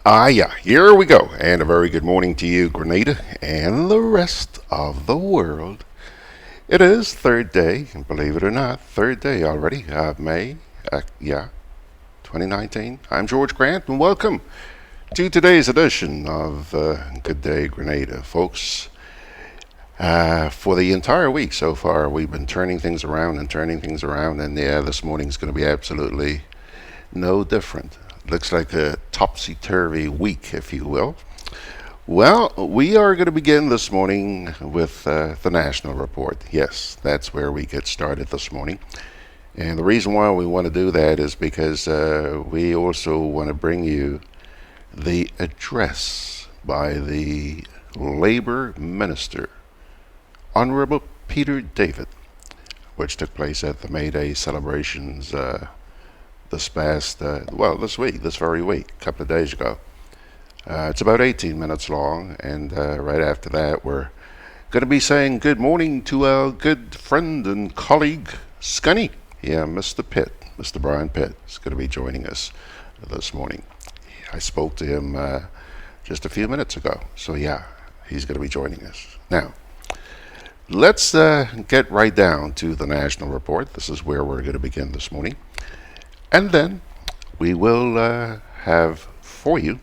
Yeah, here we go. And a very good morning to you, Grenada, and the rest of the world. It is third day, believe it or not, third day already of May, 2019. I'm George Grant, and welcome to today's edition of Good Day Grenada, folks. For the entire week so far, we've been turning things around, and yeah, this morning's going to be absolutely no different. Looks like a topsy-turvy week, if you will. Well, we are going to begin this morning with the national report. Yes, that's where we get started this morning. And the reason why we want to do that is because we also want to bring you the address by the Labor Minister, Honorable Peter David, which took place at the May Day celebrations this very week, a couple of days ago. It's about 18 minutes long, and right after that, we're going to be saying good morning to our good friend and colleague, Scunny. Yeah, Mr. Pitt, Mr. Brian Pitt, is going to be joining us this morning. I spoke to him just a few minutes ago, so yeah, he's going to be joining us. Now, let's get right down to the national report. This is where we're going to begin this morning. And then we will have for you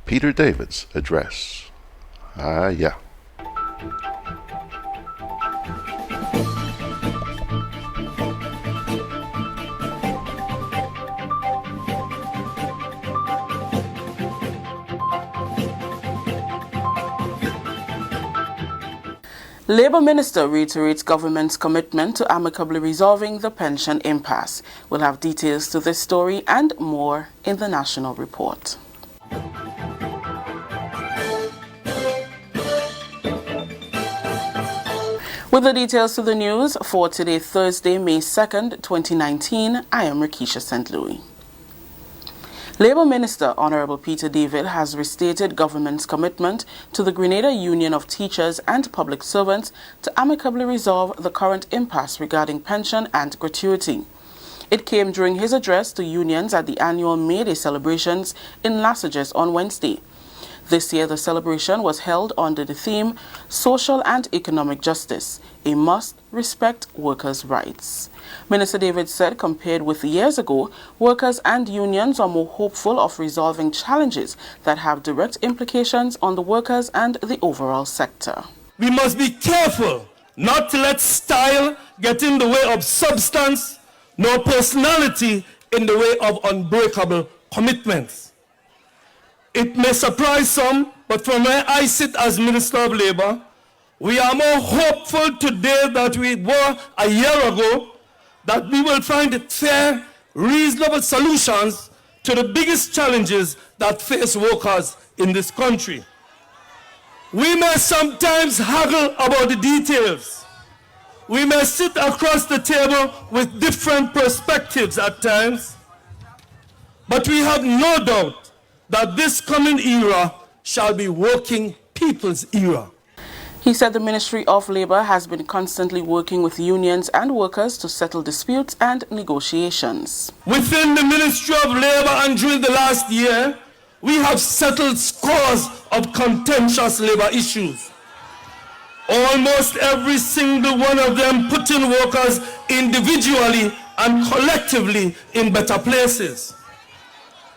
Peter David's address. Yeah. Labour Minister reiterates government's commitment to amicably resolving the pension impasse. We'll have details to this story and more in the national report. With the details to the news for today, Thursday, May 2nd, 2019, I am Rikisha St. Louis. Labour Minister Honorable Peter David has restated government's commitment to the Grenada Union of Teachers and Public Servants to amicably resolve the current impasse regarding pension and gratuity. It came during his address to unions at the annual May Day celebrations in Lassages on Wednesday. This year, the celebration was held under the theme Social and Economic Justice, a must respect workers' rights. Minister David said compared with years ago, workers and unions are more hopeful of resolving challenges that have direct implications on the workers and the overall sector. We must be careful not to let style get in the way of substance, nor personality in the way of unbreakable commitments. It may surprise some, but from where I sit as Minister of Labour, we are more hopeful today than we were a year ago that we will find fair, reasonable solutions to the biggest challenges that face workers in this country. We may sometimes haggle about the details. We may sit across the table with different perspectives at times, but we have no doubt that this coming era shall be working people's era. He said the Ministry of Labour has been constantly working with unions and workers to settle disputes and negotiations. Within the Ministry of Labour and during the last year, we have settled scores of contentious labour issues. Almost every single one of them putting workers individually and collectively in better places.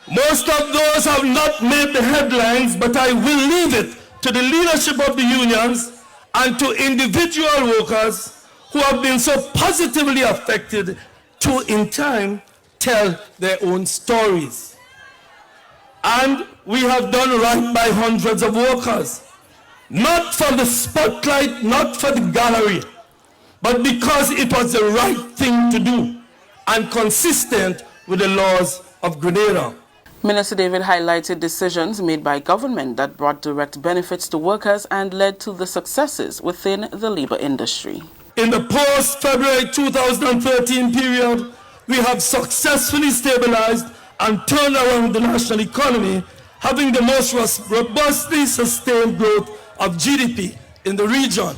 Most of those have not made the headlines, but I will leave it to the leadership of the unions and to individual workers who have been so positively affected to, in time, tell their own stories. And we have done right by hundreds of workers, not for the spotlight, not for the gallery, but because it was the right thing to do and consistent with the laws of Grenada. Minister David highlighted decisions made by government that brought direct benefits to workers and led to the successes within the labour industry. In the post-February 2013 period, we have successfully stabilized and turned around the national economy, having the most robustly sustained growth of GDP in the region.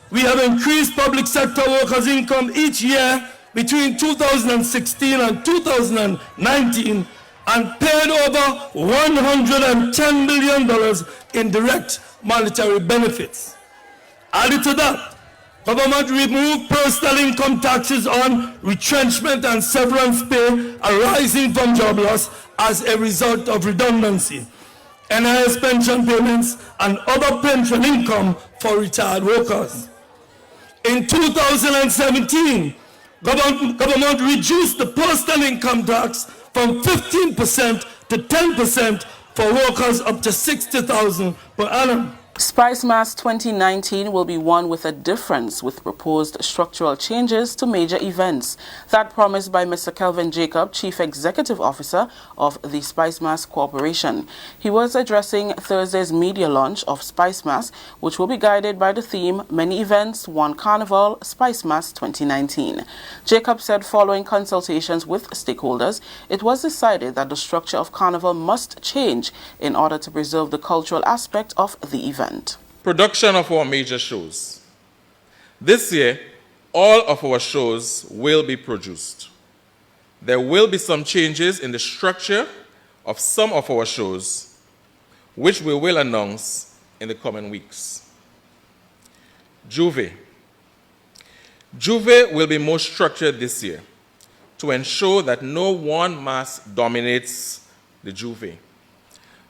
We have increased public sector workers' income each year between 2016 and 2019 and paid over $110 million in direct monetary benefits. Added to that, government removed personal income taxes on retrenchment and severance pay arising from job loss as a result of redundancy, enhanced pension payments, and other pension income for retired workers. In 2017, government reduced the personal income tax from 15% to 10% for workers up to $60,000 per annum. Spice Mass 2019 will be one with a difference, with proposed structural changes to major events. That promised by Mr. Kelvin Jacob, Chief Executive Officer of the Spice Mass Corporation. He was addressing Thursday's media launch of Spice Mass, which will be guided by the theme Many Events, One Carnival, Spice Mass 2019. Jacob said following consultations with stakeholders, it was decided that the structure of Carnival must change in order to preserve the cultural aspect of the event. Production of our major shows. This year, all of our shows will be produced. There will be some changes in the structure of some of our shows, which we will announce in the coming weeks. Juve. Juve will be more structured this year to ensure that no one mass dominates the Juve,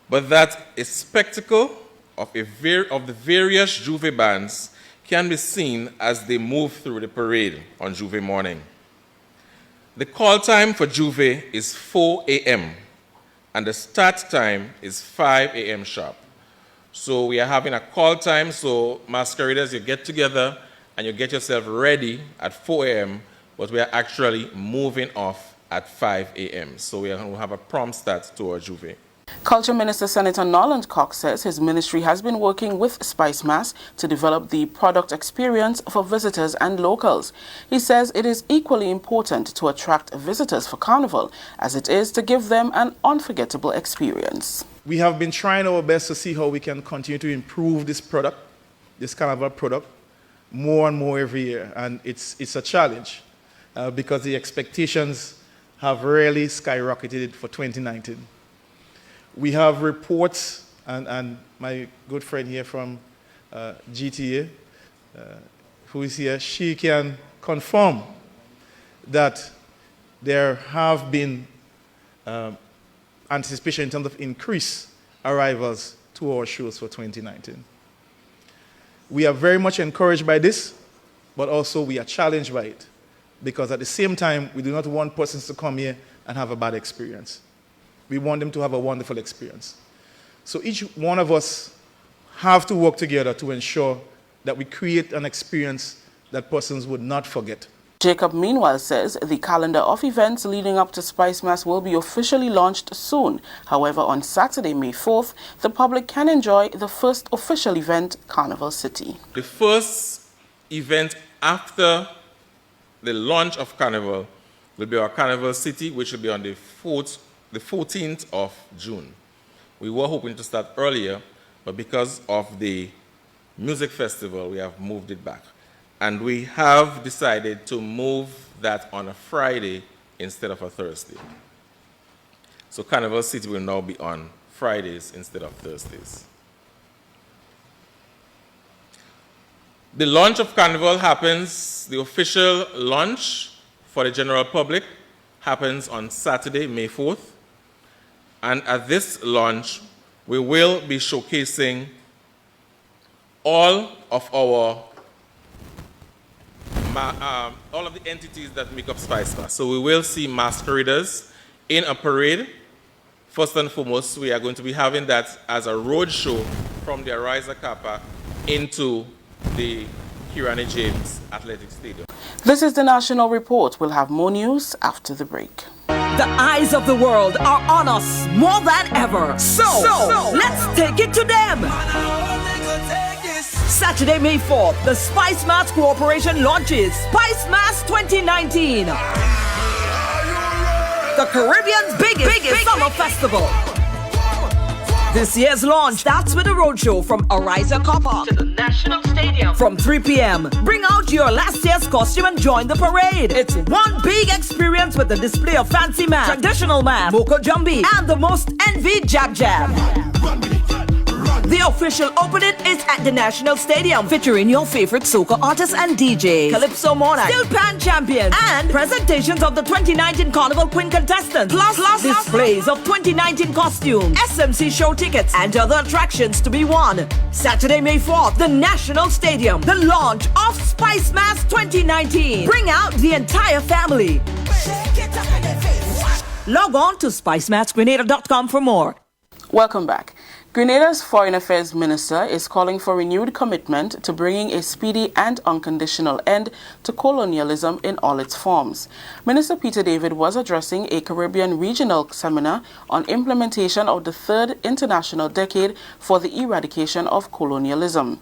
but that a spectacle of the various Juve bands can be seen as they move through the parade on Juve morning. The call time for Juve is 4 a.m. and the start time is 5 a.m. sharp. So we are having a call time, so masqueraders, you get together and you get yourself ready at 4 a.m., but we are actually moving off at 5 a.m. So we will have a prompt start to our Juve. Culture Minister Senator Norland Cox says his ministry has been working with Spice Mass to develop the product experience for visitors and locals. He says it is equally important to attract visitors for Carnival as it is to give them an unforgettable experience. We have been trying our best to see how we can continue to improve this product, this Carnival product, more and more every year. And it's a challenge because the expectations have really skyrocketed for 2019. We have reports, and my good friend here from GTA, who is here, she can confirm that there have been anticipation in terms of increased arrivals to our shows for 2019. We are very much encouraged by this, but also we are challenged by it, because at the same time, we do not want persons to come here and have a bad experience. We want them to have a wonderful experience. So each one of us have to work together to ensure that we create an experience that persons would not forget. Jacob meanwhile says the calendar of events leading up to Spice Mass will be officially launched soon. However, on Saturday, May 4th, the public can enjoy the first official event, Carnival City. The first event after the launch of Carnival will be our Carnival City, which will be on the 14th of June. We were hoping to start earlier, but because of the music festival, we have moved it back. And we have decided to move that on a Friday instead of a Thursday. So Carnival City will now be on Fridays instead of Thursdays. The launch of Carnival happens, the official launch for the general public happens on Saturday, May 4th. And at this launch, we will be showcasing all of the entities that make up Spice Mass. So we will see masqueraders in a parade. First and foremost, we are going to be having that as a road show from the Ariza Kappa into the Kirani James Athletic Stadium. This is the National Report. We'll have more news after the break. The eyes of the world are on us more than ever. So let's take it to them. Saturday, May 4th, the Spice Mass Corporation launches Spice Mass 2019. The Caribbean's biggest summer festival. This year's launch starts with a roadshow from Ariza Car Park to the National Stadium from 3 p.m. Bring out your last year's costume and join the parade. It's one big experience with a display of fancy man, traditional man, Moko Jambi, and the most envied Jab Jab. The official opening is at the National Stadium, featuring your favorite soca artists and DJs, Calypso Monarch, Steel Pan champions, and presentations of the 2019 Carnival Queen contestants, plus displays of 2019 costumes, SMC show tickets, and other attractions to be won. Saturday, May 4th, the National Stadium, the launch of Spice Mass 2019. Bring out the entire family. Log on to spicemassgrenada.com for more. Welcome back. Grenada's Foreign Affairs Minister is calling for renewed commitment to bringing a speedy and unconditional end to colonialism in all its forms. Minister Peter David was addressing a Caribbean regional seminar on implementation of the third international decade for the eradication of colonialism.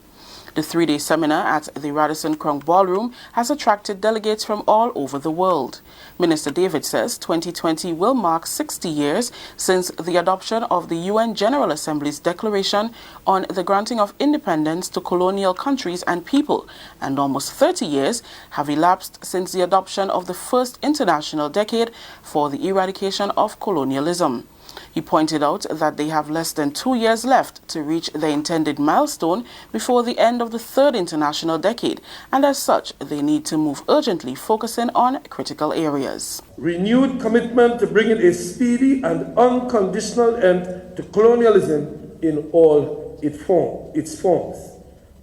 The three-day seminar at the Radisson Krung Ballroom has attracted delegates from all over the world. Minister David says 2020 will mark 60 years since the adoption of the UN General Assembly's declaration on the granting of independence to colonial countries and people, and almost 30 years have elapsed since the adoption of the first international decade for the eradication of colonialism. He pointed out that they have less than 2 years left to reach the intended milestone before the end of the third international decade, and as such, they need to move urgently, focusing on critical areas. Renewed commitment to bringing a speedy and unconditional end to colonialism in all its forms.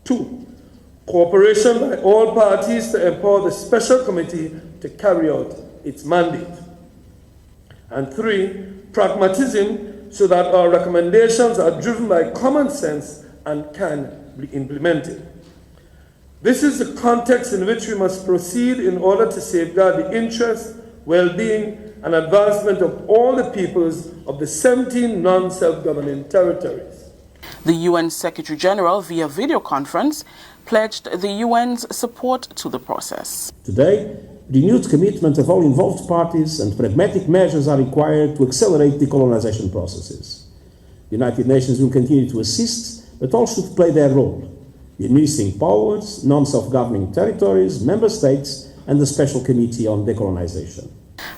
2. Cooperation by all parties to empower the Special Committee to carry out its mandate. And 3. Pragmatism so that our recommendations are driven by common sense and can be implemented. This is the context in which we must proceed in order to safeguard the interests, well-being, and advancement of all the peoples of the 17 non-self-governing territories. The UN Secretary General, via video conference, pledged the UN's support to the process. Today, renewed commitment of all involved parties and pragmatic measures are required to accelerate decolonization processes. The United Nations will continue to assist, but all should play their role. The administering powers, non-self-governing territories, member states, and the Special Committee on Decolonization.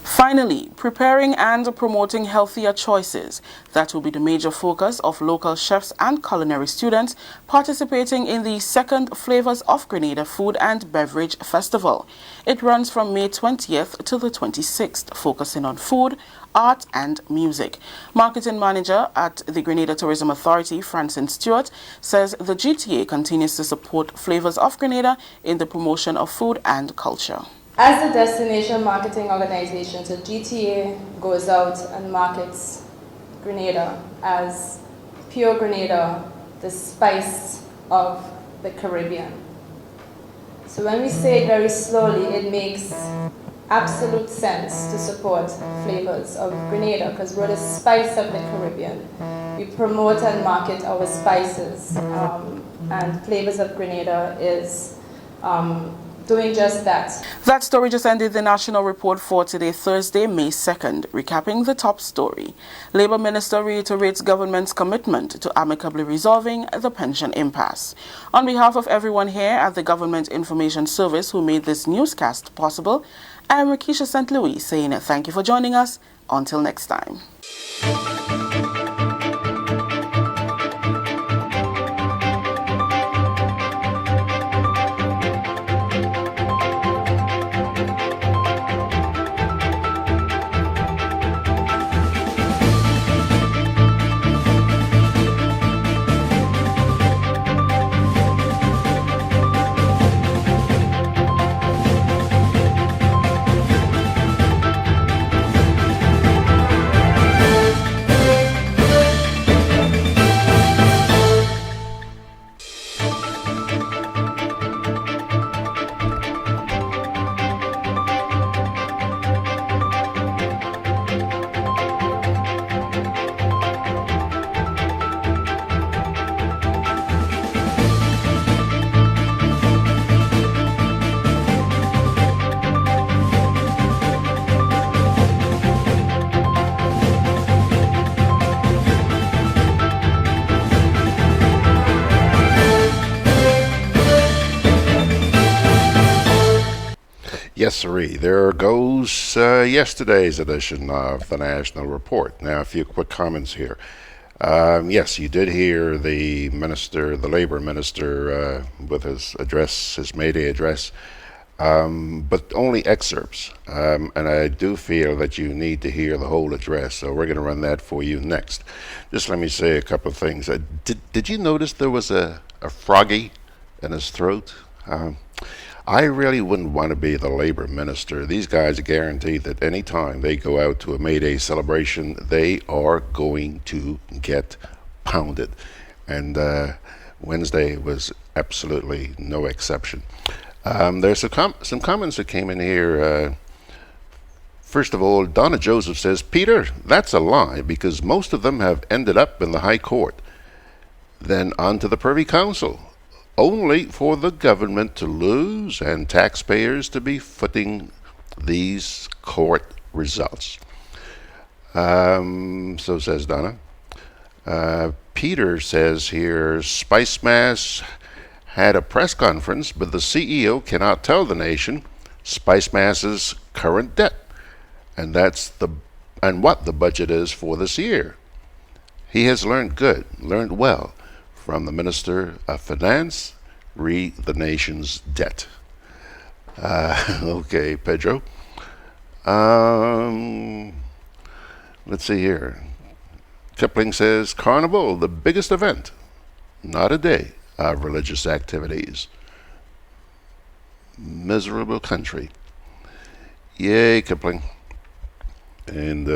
Finally, preparing and promoting healthier choices. That will be the major focus of local chefs and culinary students participating in the second Flavors of Grenada Food and Beverage Festival. It runs from May 20th to the 26th, focusing on food, art and music. Marketing manager at the Grenada Tourism Authority, Francine Stewart, says the GTA continues to support Flavors of Grenada in the promotion of food and culture. As a destination marketing organization, so GTA goes out and markets Grenada as pure Grenada, the spice of the Caribbean. So when we say it very slowly, it makes absolute sense to support Flavors of Grenada because we're the spice of the Caribbean. We promote and market our spices, and Flavors of Grenada is doing just that. That story just ended the national report for today, Thursday, May 2nd. Recapping the top story. Labour Minister reiterates government's commitment to amicably resolving the pension impasse. On behalf of everyone here at the Government Information Service who made this newscast possible, I am Rakisha St. Louis saying thank you for joining us. Until next time. Yes, sirree. There goes yesterday's edition of the National Report. Now, a few quick comments here. Yes, you did hear the minister, the labor minister, with his address, his May Day address, but only excerpts. And I do feel that you need to hear the whole address, so we're going to run that for you next. Just let me say a couple of things. Did you notice there was a froggy in his throat? I really wouldn't want to be the labor minister. These guys are guaranteed that any time they go out to a May Day celebration, they are going to get pounded. And Wednesday was absolutely no exception. There's some comments that came in here. First of all, Donna Joseph says, Peter, that's a lie because most of them have ended up in the High Court. Then on to the Privy Council, only for the government to lose and taxpayers to be footing these court results. So says Donna. Peter says here, Spice Mass had a press conference, but the CEO cannot tell the nation Spice Mass's current debt, and what the budget is for this year. He has learned well from the Minister of Finance, re the nation's debt. Okay, Pedro. Let's see here. Kipling says, Carnival, the biggest event, not a day of religious activities. Miserable country. Yay, Kipling. And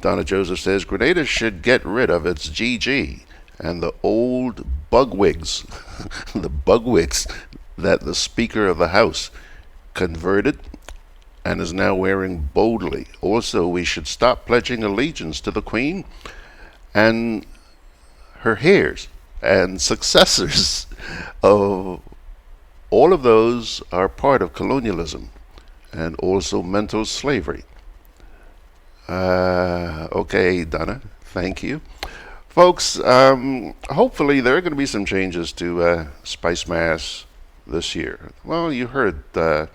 Donna Joseph says, Grenada should get rid of its GG and the old bugwigs, the bugwigs that the Speaker of the House converted and is now wearing boldly. Also, we should stop pledging allegiance to the Queen and her heirs and successors. All of those are part of colonialism and also mental slavery. Okay, Donna, thank you. Folks, hopefully there are going to be some changes to Spice Mass this year. Well, you heard the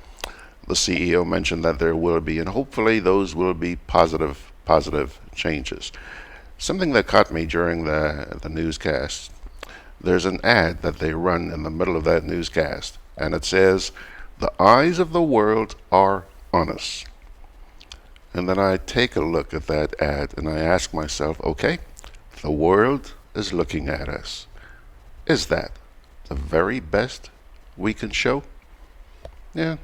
CEO mention that there will be, and hopefully those will be positive changes. Something that caught me during the newscast, there's an ad that they run in the middle of that newscast, and it says, the eyes of the world are on us. And then I take a look at that ad and I ask myself, okay, the world is looking at us. Is that the very best we can show? Yeah,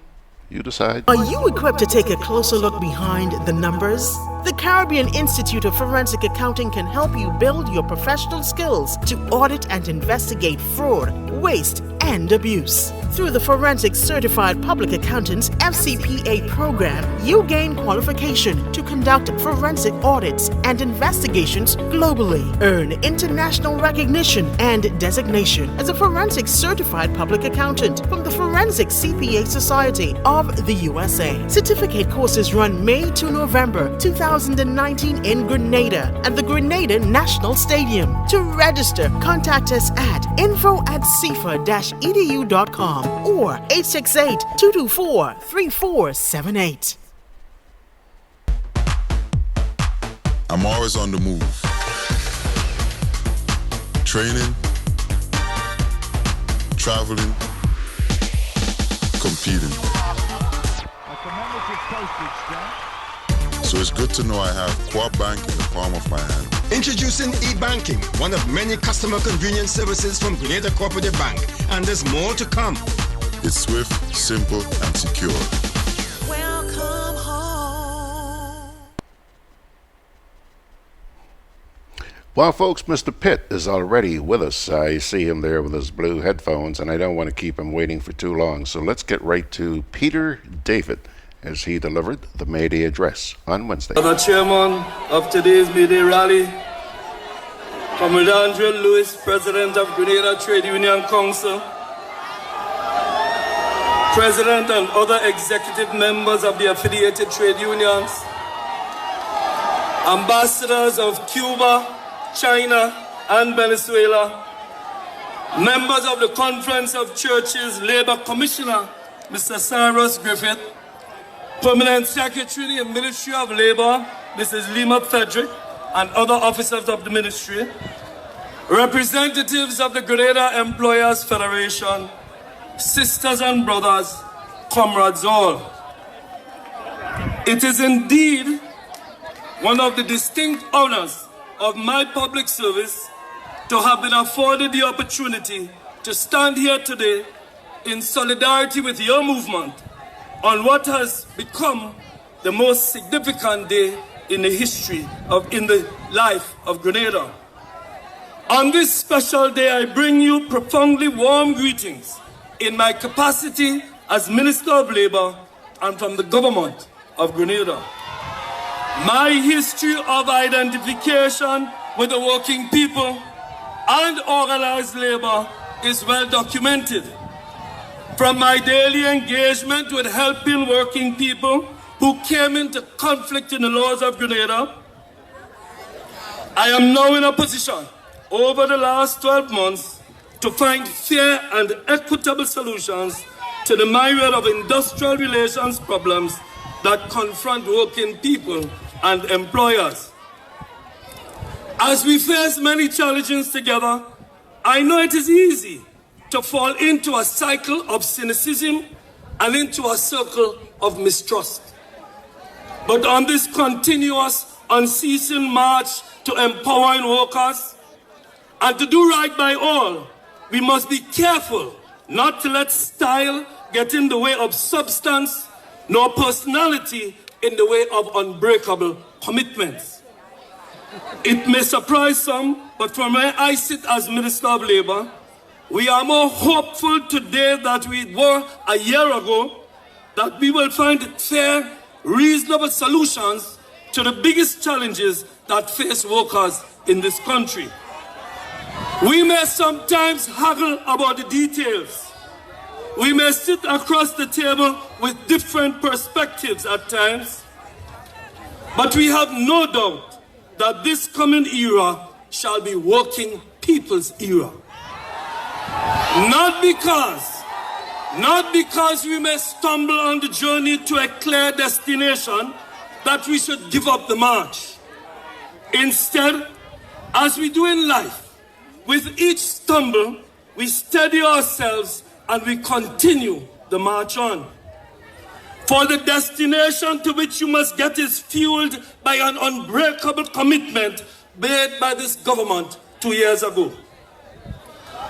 you decide. Are you equipped to take a closer look behind the numbers? The Caribbean Institute of Forensic Accounting can help you build your professional skills to audit and investigate fraud, waste, and abuse. Through the Forensic Certified Public Accountants FCPA program, you gain qualification to conduct forensic audits and investigations globally. Earn international recognition and designation as a Forensic Certified Public Accountant from the Forensic CPA Society of the USA. Certificate courses run May to November 2019 in Grenada at the Grenada National Stadium. To register, contact us at info@cfa-edu.com or 868-224-3478. I'm always on the move. Training, traveling, competing. So it's good to know I have Co-op Bank in the palm of my hand. Introducing e-banking, one of many customer convenience services from Grenada Cooperative Bank, and there's more to come. It's swift, simple, and secure. Welcome home. Well, folks, Mr. Pitt is already with us. I see him there with his blue headphones, and I don't want to keep him waiting for too long. So let's get right to Peter David as he delivered the May Day address on Wednesday. The chairman of today's May Day rally, Comrade Andrew Lewis, President of Grenada Trade Union Council, President and other executive members of the affiliated trade unions, ambassadors of Cuba, China, and Venezuela, members of the Conference of Churches Labour Commissioner, Mr. Cyrus Griffith, Permanent Secretary in the Ministry of Labour, Mrs. Lima Frederick, and other officers of the ministry, representatives of the Grenada Employers Federation, sisters and brothers, comrades all. It is indeed one of the distinct honors of my public service to have been afforded the opportunity to stand here today in solidarity with your movement on what has become the most significant day in the life of Grenada. On this special day, I bring you profoundly warm greetings in my capacity as Minister of Labour and from the government of Grenada. My history of identification with the working people and organized labor is well documented. From my daily engagement with helping working people who came into conflict in the laws of Grenada, I am now in a position over the last 12 months to find fair and equitable solutions to the myriad of industrial relations problems that confront working people and employers. As we face many challenges together, I know it is easy to fall into a cycle of cynicism and into a circle of mistrust. But on this continuous, unceasing march to empowering workers and to do right by all, we must be careful not to let style get in the way of substance, nor personality in the way of unbreakable commitments. It may surprise some, but from where I sit as Minister of Labour, we are more hopeful today than we were a year ago that we will find fair, reasonable solutions to the biggest challenges that face workers in this country. We may sometimes haggle about the details. We may sit across the table with different perspectives at times, but we have no doubt that this coming era shall be working people's era. Not because we may stumble on the journey to a clear destination that we should give up the march. Instead, as we do in life, with each stumble, we steady ourselves and we continue the march on. For the destination to which you must get is fueled by an unbreakable commitment made by this government 2 years ago.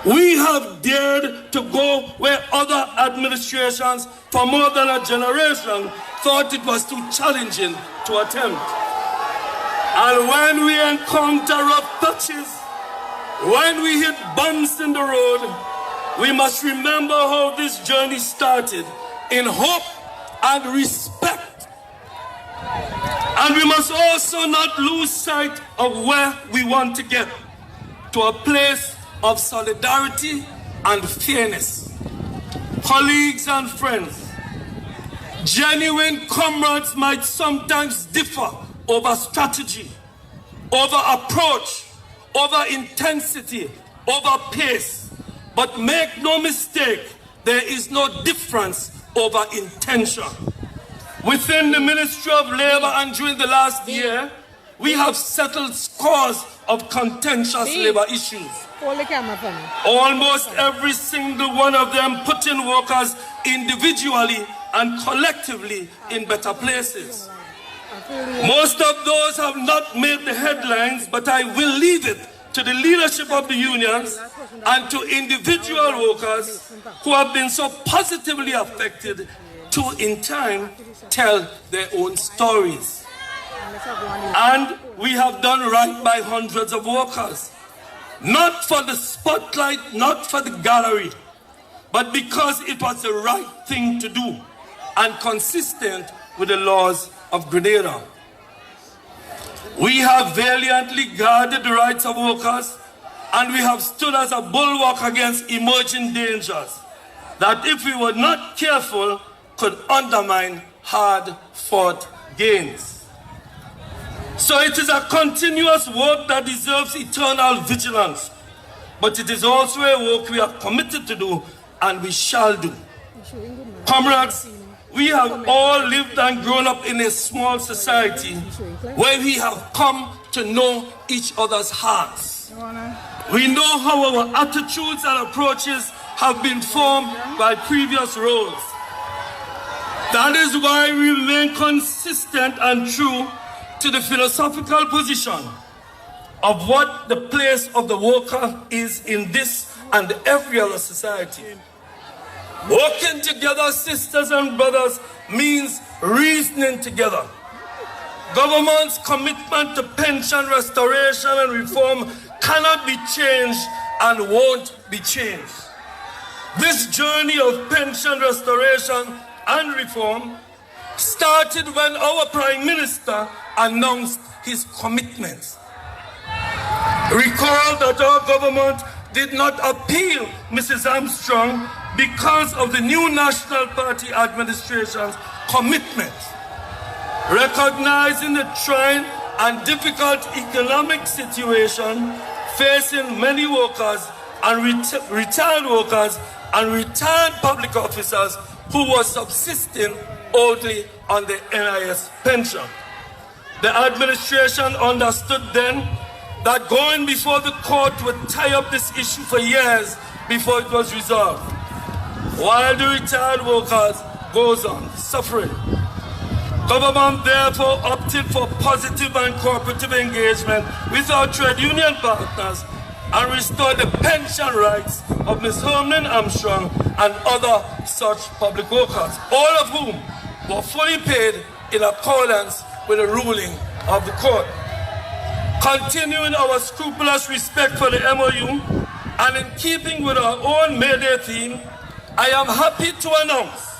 We have dared to go where other administrations for more than a generation thought it was too challenging to attempt. And when we encounter rough patches, when we hit bumps in the road, we must remember how this journey started in hope and respect. And we must also not lose sight of where we want to get, to a place of solidarity and fairness. Colleagues and friends, genuine comrades might sometimes differ over strategy, over approach, over intensity, over pace. But make no mistake, there is no difference over intention. Within the Ministry of Labour and during the last year, we have settled scores of contentious labour issues. Almost every single one of them putting workers individually and collectively in better places. Most of those have not made the headlines, but I will leave it to the leadership of the unions and to individual workers who have been so positively affected to, in time, tell their own stories. And we have done right by hundreds of workers. Not for the spotlight, not for the gallery, but because it was the right thing to do and consistent with the laws of Grenada. We have valiantly guarded the rights of workers, and we have stood as a bulwark against emerging dangers that, if we were not careful, could undermine hard-fought gains. So it is a continuous work that deserves eternal vigilance. but it is also a work we are committed to do and we shall do. Comrades, we have all lived and grown up in a small society where we have come to know each other's hearts. We know how our attitudes and approaches have been formed by previous roles. That is why we remain consistent and true to the philosophical position of what the place of the worker is in this and every other society. Working together, sisters and brothers, means reasoning together. Government's commitment to pension restoration and reform cannot be changed and won't be changed. This journey of pension restoration and reform started when our Prime Minister announced his commitments. Recall that our government did not appeal Mrs. Armstrong because of the new National Party administration's commitment. Recognizing the trying and difficult economic situation facing many workers and retired workers and retired public officers who were subsisting only on the NIS pension. The administration understood then that going before the court would tie up this issue for years before it was resolved, while the retired workers goes on suffering. Government therefore opted for positive and cooperative engagement with our trade union partners and restored the pension rights of Ms. Herman Armstrong and other such public workers, all of whom were fully paid in accordance with the ruling of the court. Continuing our scrupulous respect for the MOU and in keeping with our own May Day theme, I am happy to announce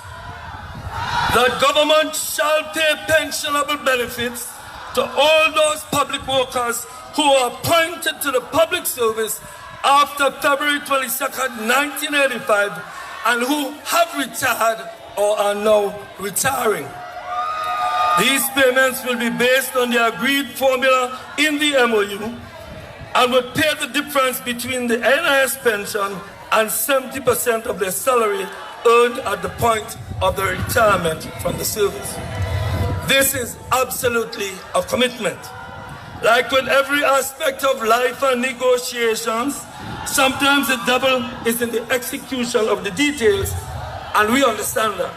that government shall pay pensionable benefits to all those public workers who are appointed to the public service after February 22nd, 1985, and who have retired or are now retiring. These payments will be based on the agreed formula in the MOU and will pay the difference between the NIS pension and 70% of their salary earned at the point of their retirement from the service. This is absolutely a commitment. Like with every aspect of life and negotiations, sometimes the devil is in the execution of the details, and we understand that.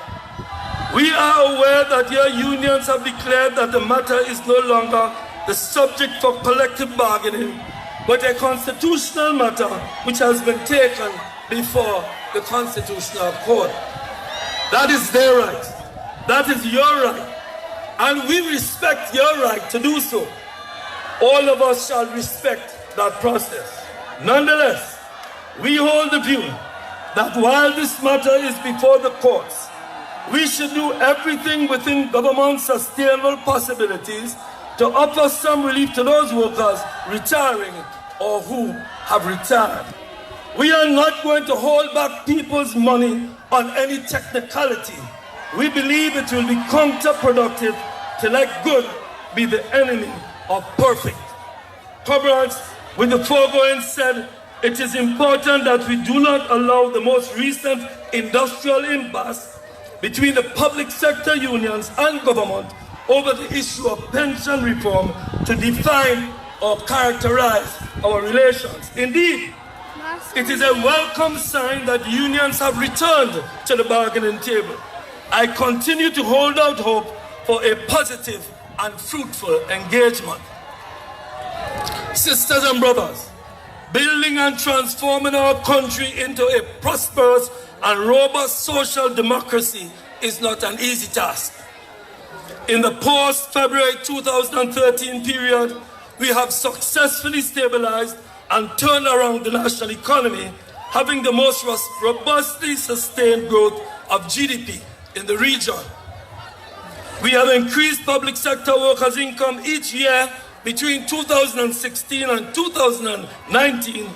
We are aware that your unions have declared that the matter is no longer the subject for collective bargaining, but a constitutional matter which has been taken before the Constitutional Court. That is their right. That is your right. And we respect your right to do so. All of us shall respect that process. Nonetheless, we hold the view that while this matter is before the courts, we should do everything within government's sustainable possibilities to offer some relief to those workers retiring or who have retired. We are not going to hold back people's money on any technicality. We believe it will be counterproductive to let good be the enemy of perfect. Comrades, with the foregoing said, it is important that we do not allow the most recent industrial impasse between the public sector unions and government over the issue of pension reform to define or characterize our relations. Indeed, it is a welcome sign that unions have returned to the bargaining table. I continue to hold out hope for a positive and fruitful engagement. Sisters and brothers, building and transforming our country into a prosperous and robust social democracy is not an easy task. In the post-February 2013 period, we have successfully stabilized and turned around the national economy, having the most robustly sustained growth of GDP in the region. We have increased public sector workers' income each year between 2016 and 2019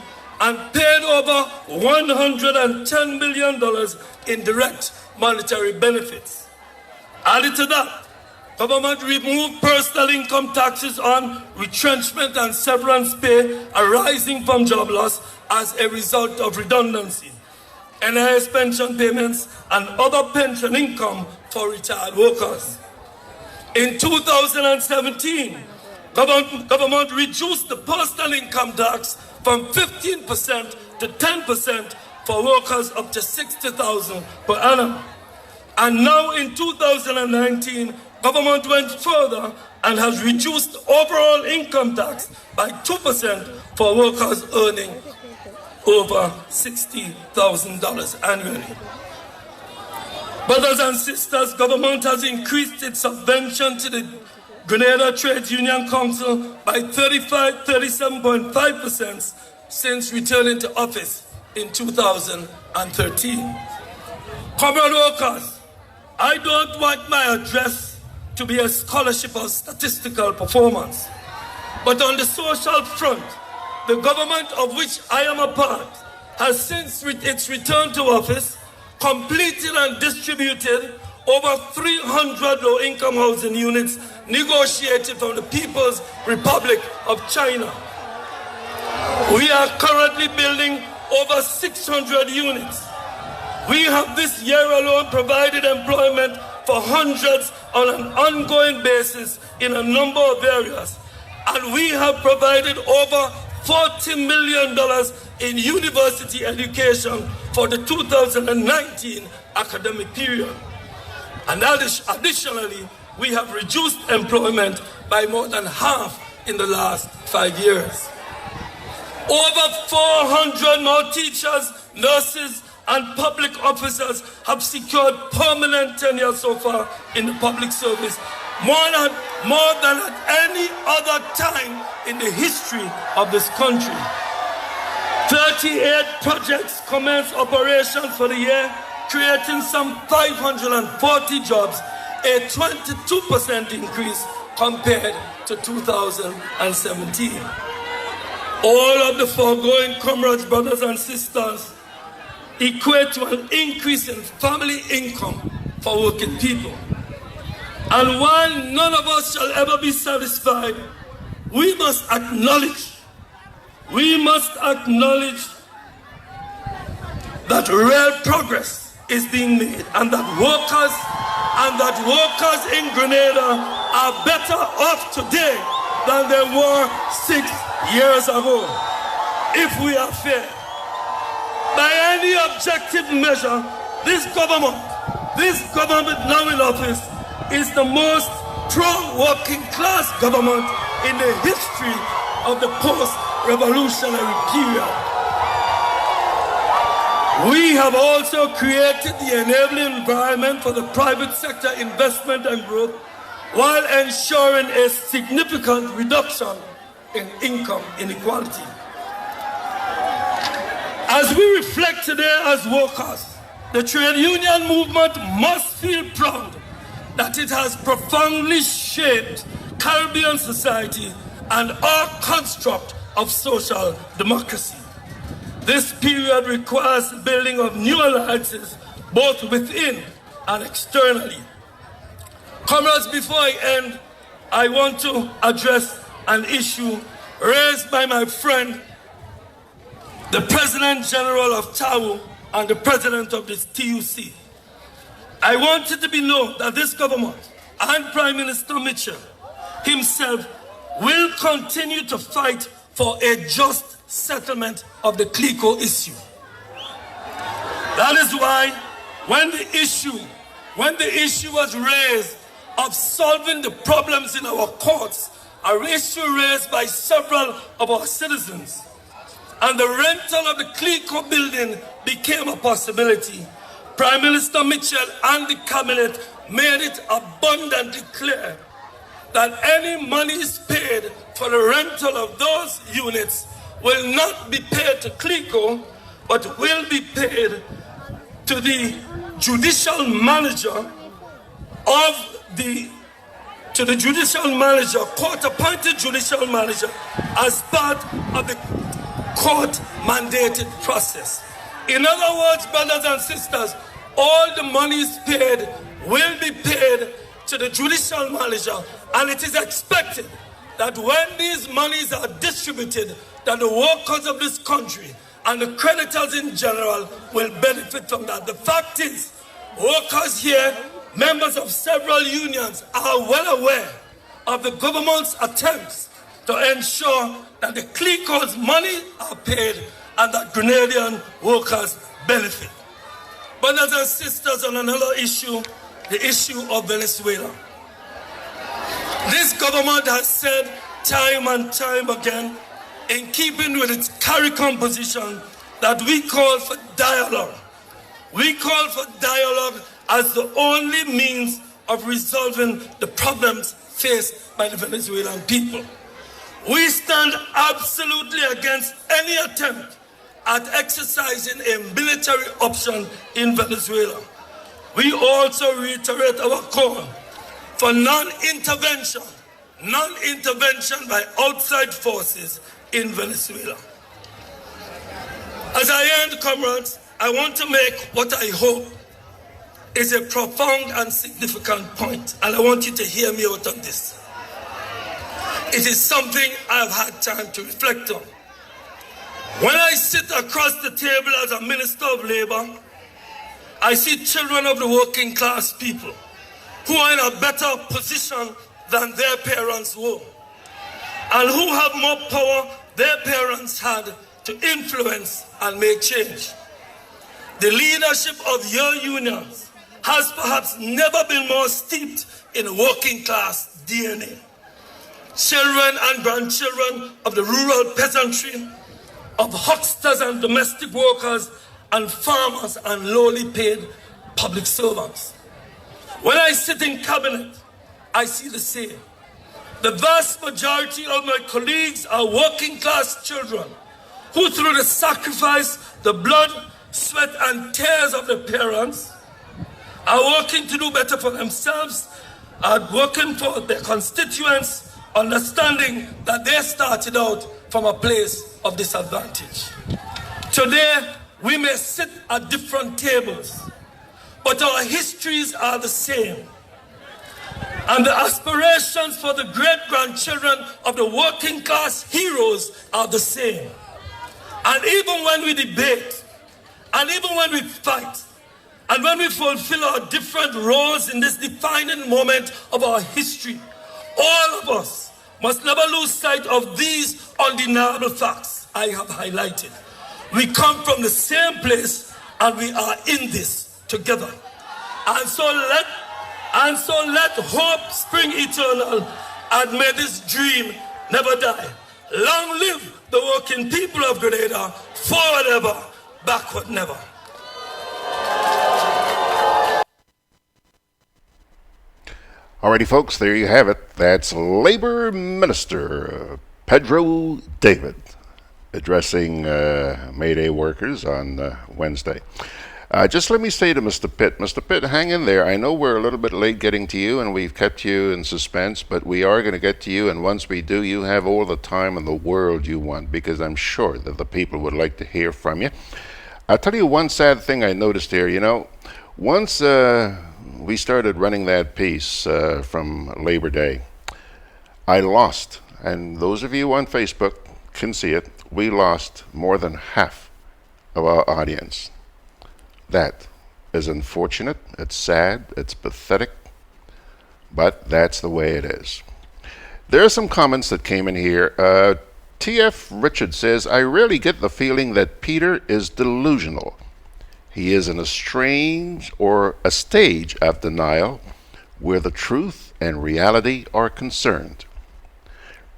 and paid over $110 million in direct monetary benefits. Added to that, Government removed personal income taxes on retrenchment and severance pay arising from job loss as a result of redundancy, enhanced pension payments, and other pension income for retired workers. In 2017, government reduced the personal income tax from 15% to 10% for workers up to $60,000 per annum. And now in 2019, government went further and has reduced overall income tax by 2% for workers earning over $60,000 annually. Brothers and sisters, government has increased its subvention to the Grenada Trades Union Council by 37.5% since returning to office in 2013. Comrade workers, I don't want my address to be a scholarship of statistical performance, but on the social front, the government of which I am a part has since its return to office completed and distributed over 300 low-income housing units negotiated from the People's Republic of China. We are currently building over 600 units. We have this year alone provided employment for hundreds on an ongoing basis in a number of areas. And we have provided over $40 million in university education for the 2019 academic period. And additionally, we have reduced employment by more than half in the last 5 years. Over 400 more teachers, nurses, and public officers have secured permanent tenure so far in the public service, more than at any other time in the history of this country. 38 projects commenced operations for the year, creating some 540 jobs, a 22% increase compared to 2017. All of the foregoing, comrades, brothers and sisters, equate to an increase in family income for working people. And while none of us shall ever be satisfied, we must acknowledge that real progress is being made, and that workers in Grenada are better off today than they were 6 years ago, if we are fair. By any objective measure, this government now in office is the most pro-working class government in the history of the post-revolutionary period. We have also created the enabling environment for the private sector investment and growth, while ensuring a significant reduction in income inequality. As we reflect today as workers, the trade union movement must feel proud that it has profoundly shaped Caribbean society and our construct of social democracy. This period requires the building of new alliances, both within and externally. Comrades, before I end, I want to address an issue raised by my friend, the President General of TAU and the President of the TUC. I want it to be known that this government and Prime Minister Mitchell himself will continue to fight for a just settlement of the CLICO issue. That is why when the issue was raised of solving the problems in our courts, an issue raised by several of our citizens, and the rental of the CLICO building became a possibility, Prime Minister Mitchell and the cabinet made it abundantly clear that any monies paid for the rental of those units will not be paid to CLICO, but will be paid to the judicial manager court-appointed judicial manager, as part of the court-mandated process. In other words, brothers and sisters, all the monies paid will be paid to the judicial manager, and it is expected that when these monies are distributed, that the workers of this country and the creditors in general will benefit from that. The fact is, workers here, members of several unions, are well aware of the government's attempts to ensure that the cliquot's money are paid and that Grenadian workers benefit. Brothers and sisters, on another issue, the issue of Venezuela. This government has said time and time again, in keeping with its CARICOM position, that we call for dialogue. We call for dialogue as the only means of resolving the problems faced by the Venezuelan people. We stand absolutely against any attempt at exercising a military option in Venezuela. We also reiterate our call for non-intervention by outside forces in Venezuela. As I end, comrades, I want to make what I hope is a profound and significant point, and I want you to hear me out on this. It is something I've had time to reflect on. When I sit across the table as a Minister of Labour, I see children of the working class people who are in a better position than their parents were, and who have more power their parents had to influence and make change. The leadership of your unions has perhaps never been more steeped in working class DNA. Children and grandchildren of the rural peasantry, of hucksters and domestic workers, and farmers and lowly paid public servants. When I sit in cabinet, I see the same. The vast majority of my colleagues are working class children who, through the sacrifice, the blood, sweat and tears of their parents, are working to do better for themselves, are working for their constituents, understanding that they started out from a place of disadvantage. Today, we may sit at different tables, but our histories are the same. And the aspirations for the great-grandchildren of the working class heroes are the same. And even when we debate, and even when we fight, and when we fulfill our different roles in this defining moment of our history, all of us must never lose sight of these undeniable facts I have highlighted. We come from the same place, and we are in this together. And so let hope spring eternal, and may this dream never die. Long live the working people of Grenada, forward ever, backward never. Alrighty, folks, there you have it. That's Labor Minister Pedro David addressing May Day workers on Wednesday. Just let me say to Mr. Pitt, hang in there. I know we're a little bit late getting to you, and we've kept you in suspense, but we are going to get to you, and once we do, you have all the time in the world you want, because I'm sure that the people would like to hear from you. I'll tell you one sad thing I noticed here. You know, once we started running that piece from Labor Day, I lost, and those of you on Facebook can see it, we lost more than half of our audience. That is unfortunate, it's sad, it's pathetic, but that's the way it is. There are some comments that came in here. T.F. Richard says, I really get the feeling that Peter is delusional. He is in a stage of denial where the truth and reality are concerned.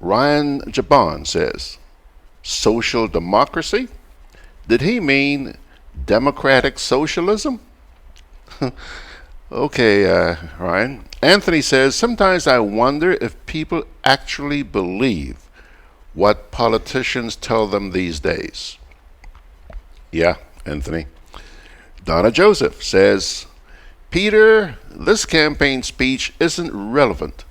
Ryan Jabon says, social democracy? Did he mean democratic socialism? Okay, Ryan. Anthony says, sometimes I wonder if people actually believe what politicians tell them these days. Yeah, Anthony. Donna Joseph says, Peter, this campaign speech isn't relevant.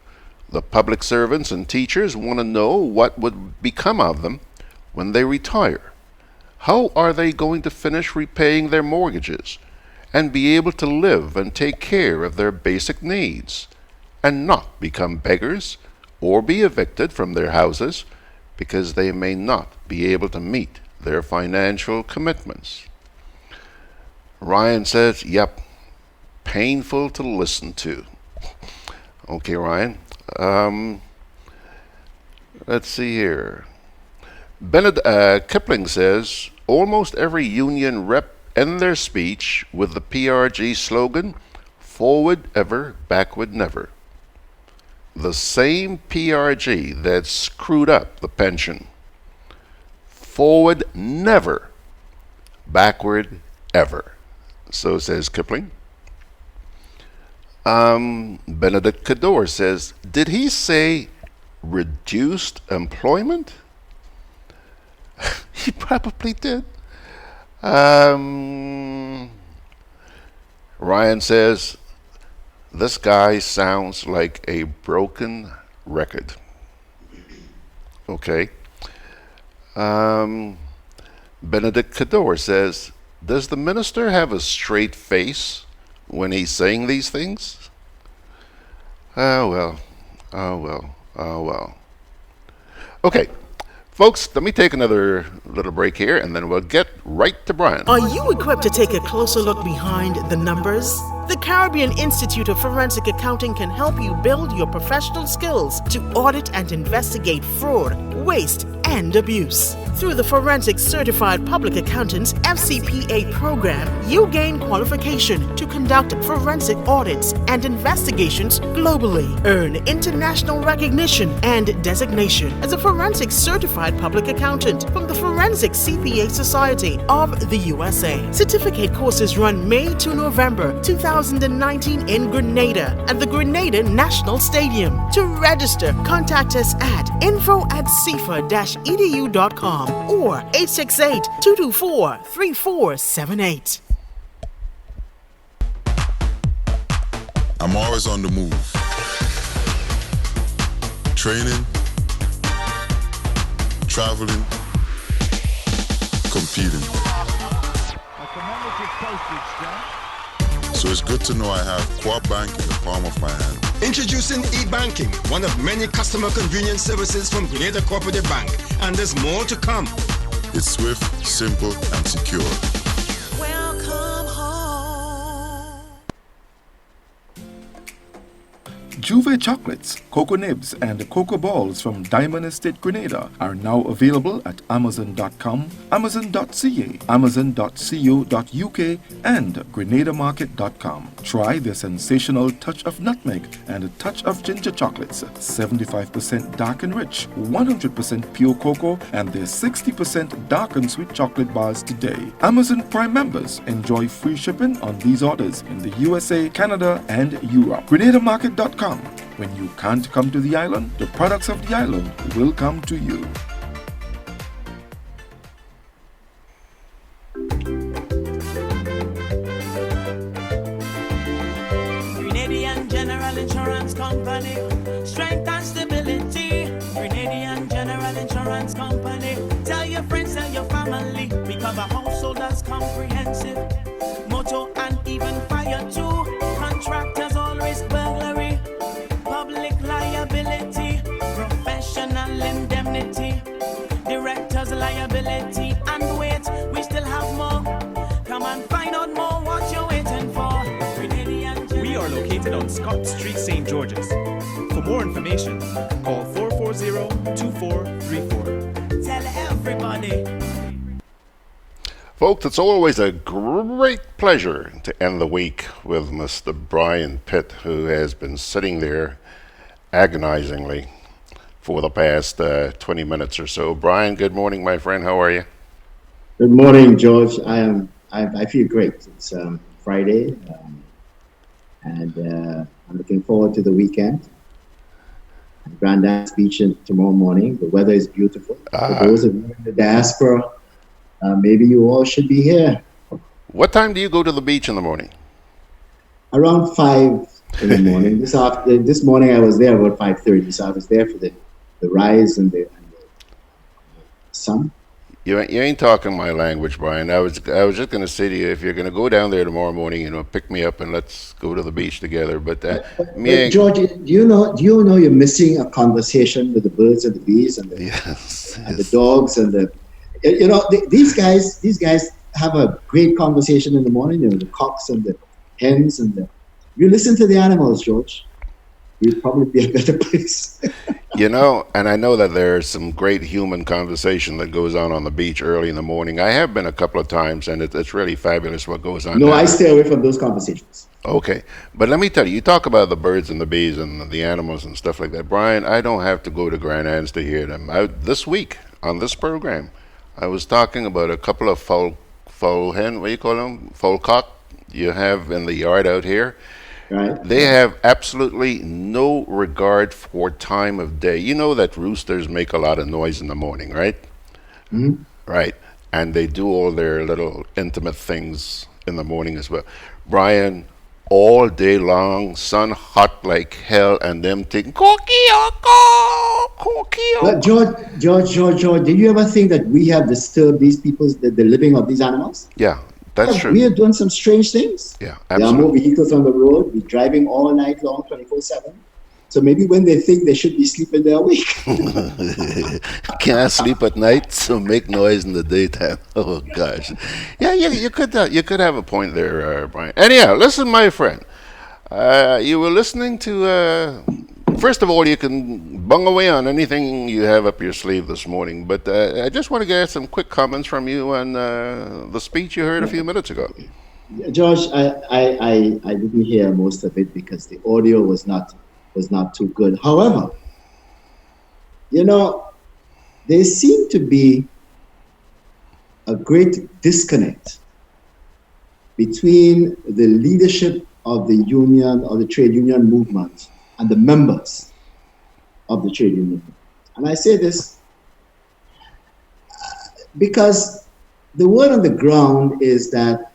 The public servants and teachers want to know what would become of them when they retire. How are they going to finish repaying their mortgages and be able to live and take care of their basic needs? and not become beggars or be evicted from their houses because they may not be able to meet their financial commitments. Ryan says, yep, painful to listen to. Okay, Ryan. Let's see here. Kipling says, almost every union rep end their speech with the PRG slogan, forward ever, backward never. The same PRG that screwed up the pension. Forward never, backward ever. So says Kipling. Benedict Cador says, did he say reduced employment? He probably did. Ryan says, this guy sounds like a broken record. Okay. Benedict Cador says, does the minister have a straight face when he's saying these things? Oh well. Okay. Folks, let me take another little break here, and then we'll get right to Brian. Are you equipped to take a closer look behind the numbers? The Caribbean Institute of Forensic Accounting can help you build your professional skills to audit and investigate fraud, waste, and abuse. Through the Forensic Certified Public Accountants FCPA program, you gain qualification to conduct forensic audits and investigations globally. Earn international recognition and designation as a Forensic Certified Public Accountant from the Forensic CPA Society of the USA. Certificate courses run May to November 2019 in Grenada at the Grenada National Stadium. To register, contact us at info@cfa-edu.com or 868-224-3478. I'm always on the move. Training, traveling, competing. So it's good to know I have Co-op Bank in the palm of my hand. Introducing e-banking, one of many customer convenience services from Grenada Cooperative Bank, and there's more to come. It's swift, simple, and secure. Welcome home. Juve chocolates, cocoa nibs, and cocoa balls from Diamond Estate Grenada are now available at Amazon.com, Amazon.ca, Amazon.co.uk, and GrenadaMarket.com. Try the sensational touch of nutmeg and a touch of ginger chocolates, 75% dark and rich, 100% pure cocoa, and their 60% dark and sweet chocolate bars today. Amazon Prime members enjoy free shipping on these orders in the USA, Canada, and Europe. GrenadaMarket.com. When you can't come to the island, the products of the island will come to you. Grenadian General Insurance Company, strength and stability. Grenadian General Insurance Company, tell your friends, tell your family. We cover householders comprehensive, motor and even fire too. Contractors all risk burglary, public liability, professional indemnity, directors liability, and wait, we still have more. Come and find out more what you're waiting for. We are located on Scott Street, St. George's. For more information, call 440-2434. Tell everybody. Folks, it's always a great pleasure to end the week with Mr. Brian Pitt, who has been sitting there agonizingly for the past 20 minutes or so. Brian, good morning, my friend. How are you? Good morning, George. I feel great. It's Friday, and I'm looking forward to the weekend. Granddad's Beach tomorrow morning. The weather is beautiful. For those of you in the diaspora, maybe you all should be here. What time do you go to the beach in the morning? Around 5 in the morning. This morning I was there about 5:30, so I was there for the rise and the sun. You ain't talking my language, Brian. I was just going to say to you, if you're going to go down there tomorrow morning, pick me up and let's go to the beach together. But George, do you know you're missing a conversation with the birds and the bees and the dogs and these guys have a great conversation in the morning. The cocks and the hens you listen to the animals, George. We'd probably be a better place. And I know that there's some great human conversation that goes on the beach early in the morning. I have been a couple of times, and it's really fabulous what goes on. No, I stay away from those conversations. Okay. But let me tell you talk about the birds and the bees and the animals and stuff like that. Brian, I don't have to go to Grand Anse to hear them. This week, on this program, I was talking about a couple of fowl hen, what do you call them? Fowl cock you have in the yard out here. Right. They have absolutely no regard for time of day. You know that roosters make a lot of noise in the morning, right? Mm-hmm. Right. And they do all their little intimate things in the morning as well. Brian, all day long, sun hot like hell, and them thinking, But George, did you ever think that we have disturbed these people's the living of these animals? Yeah. That's true. We have done some strange things. Yeah, absolutely. There are more vehicles on the road. We're driving all night long, 24/7. So maybe when they think they should be sleeping, they're awake. Can't sleep at night, so make noise in the daytime. Oh gosh, yeah, you could have a point there, Brian. Anyhow, listen, my friend, you were listening to. First of all, you can bung away on anything you have up your sleeve this morning, but I just want to get some quick comments from you on the speech you heard a few minutes ago. George, I didn't hear most of it because the audio was not too good. However, there seemed to be a great disconnect between the leadership of the union or the trade union movement and the members of the trade union. And I say this because the word on the ground is that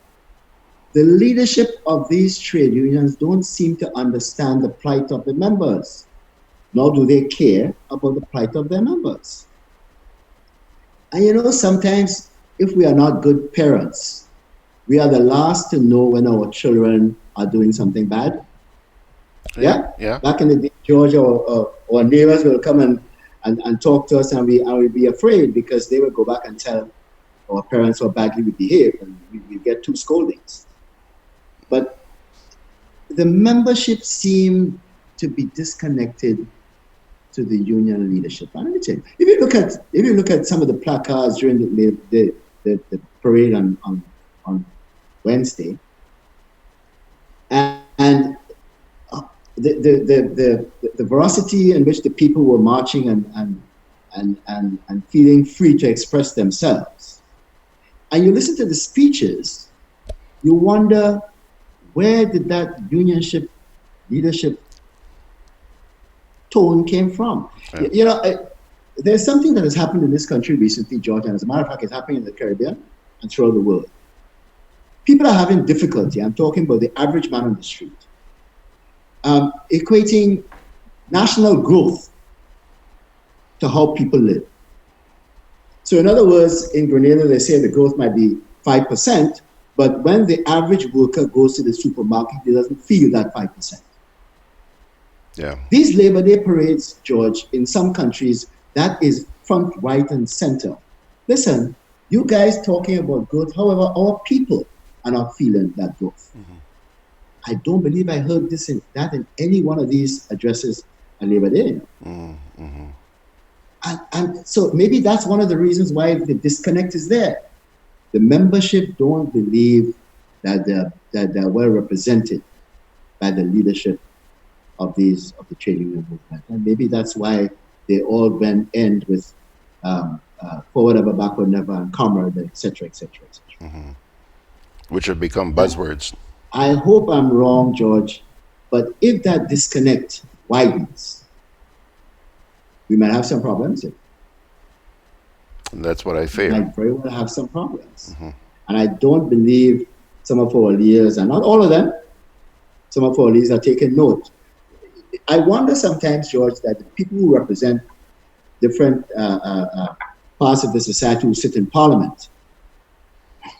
the leadership of these trade unions don't seem to understand the plight of the members, nor do they care about the plight of their members. And sometimes if we are not good parents, we are the last to know when our children are doing something bad. Yeah. Back in the day, George, our neighbors will come and talk to us, and we'll be afraid because they will go back and tell our parents how badly we behave, and we get 2 scoldings. But the membership seemed to be disconnected to the union leadership. And let me tell you, if you look at some of the placards during the parade on Wednesday, and the veracity in which the people were marching and feeling free to express themselves, and you listen to the speeches, you wonder, where did that unionship leadership tone came from? Yeah. There's something that has happened in this country recently, George, and as a matter of fact, it's happening in the Caribbean and throughout the world. People are having difficulty, I'm talking about the average man on the street, equating national growth to how people live. So in other words, in Grenada, they say the growth might be 5%, but when the average worker goes to the supermarket, he doesn't feel that 5%. Yeah. These Labor Day parades, George, in some countries, that is front, right, and center. Listen, you guys talking about growth, however, our people are not feeling that growth. Mm-hmm. I don't believe I heard that in any one of these addresses on Labor Day. Mm-hmm. And so maybe that's one of the reasons why the disconnect is there. The membership don't believe that they're well represented by the leadership of the trade union movement, and maybe that's why they all end with forward ever, backward never, and comrade, etc., etc., etc. Mm-hmm. Which have become buzzwords. I hope I'm wrong, George, but if that disconnect widens, we might have some problems. And that's what I fear. We might very well have some problems. Mm-hmm. And I don't believe some of our leaders, and not all of them, some of our leaders are taking note. I wonder sometimes, George, that the people who represent different parts of the society who sit in parliament,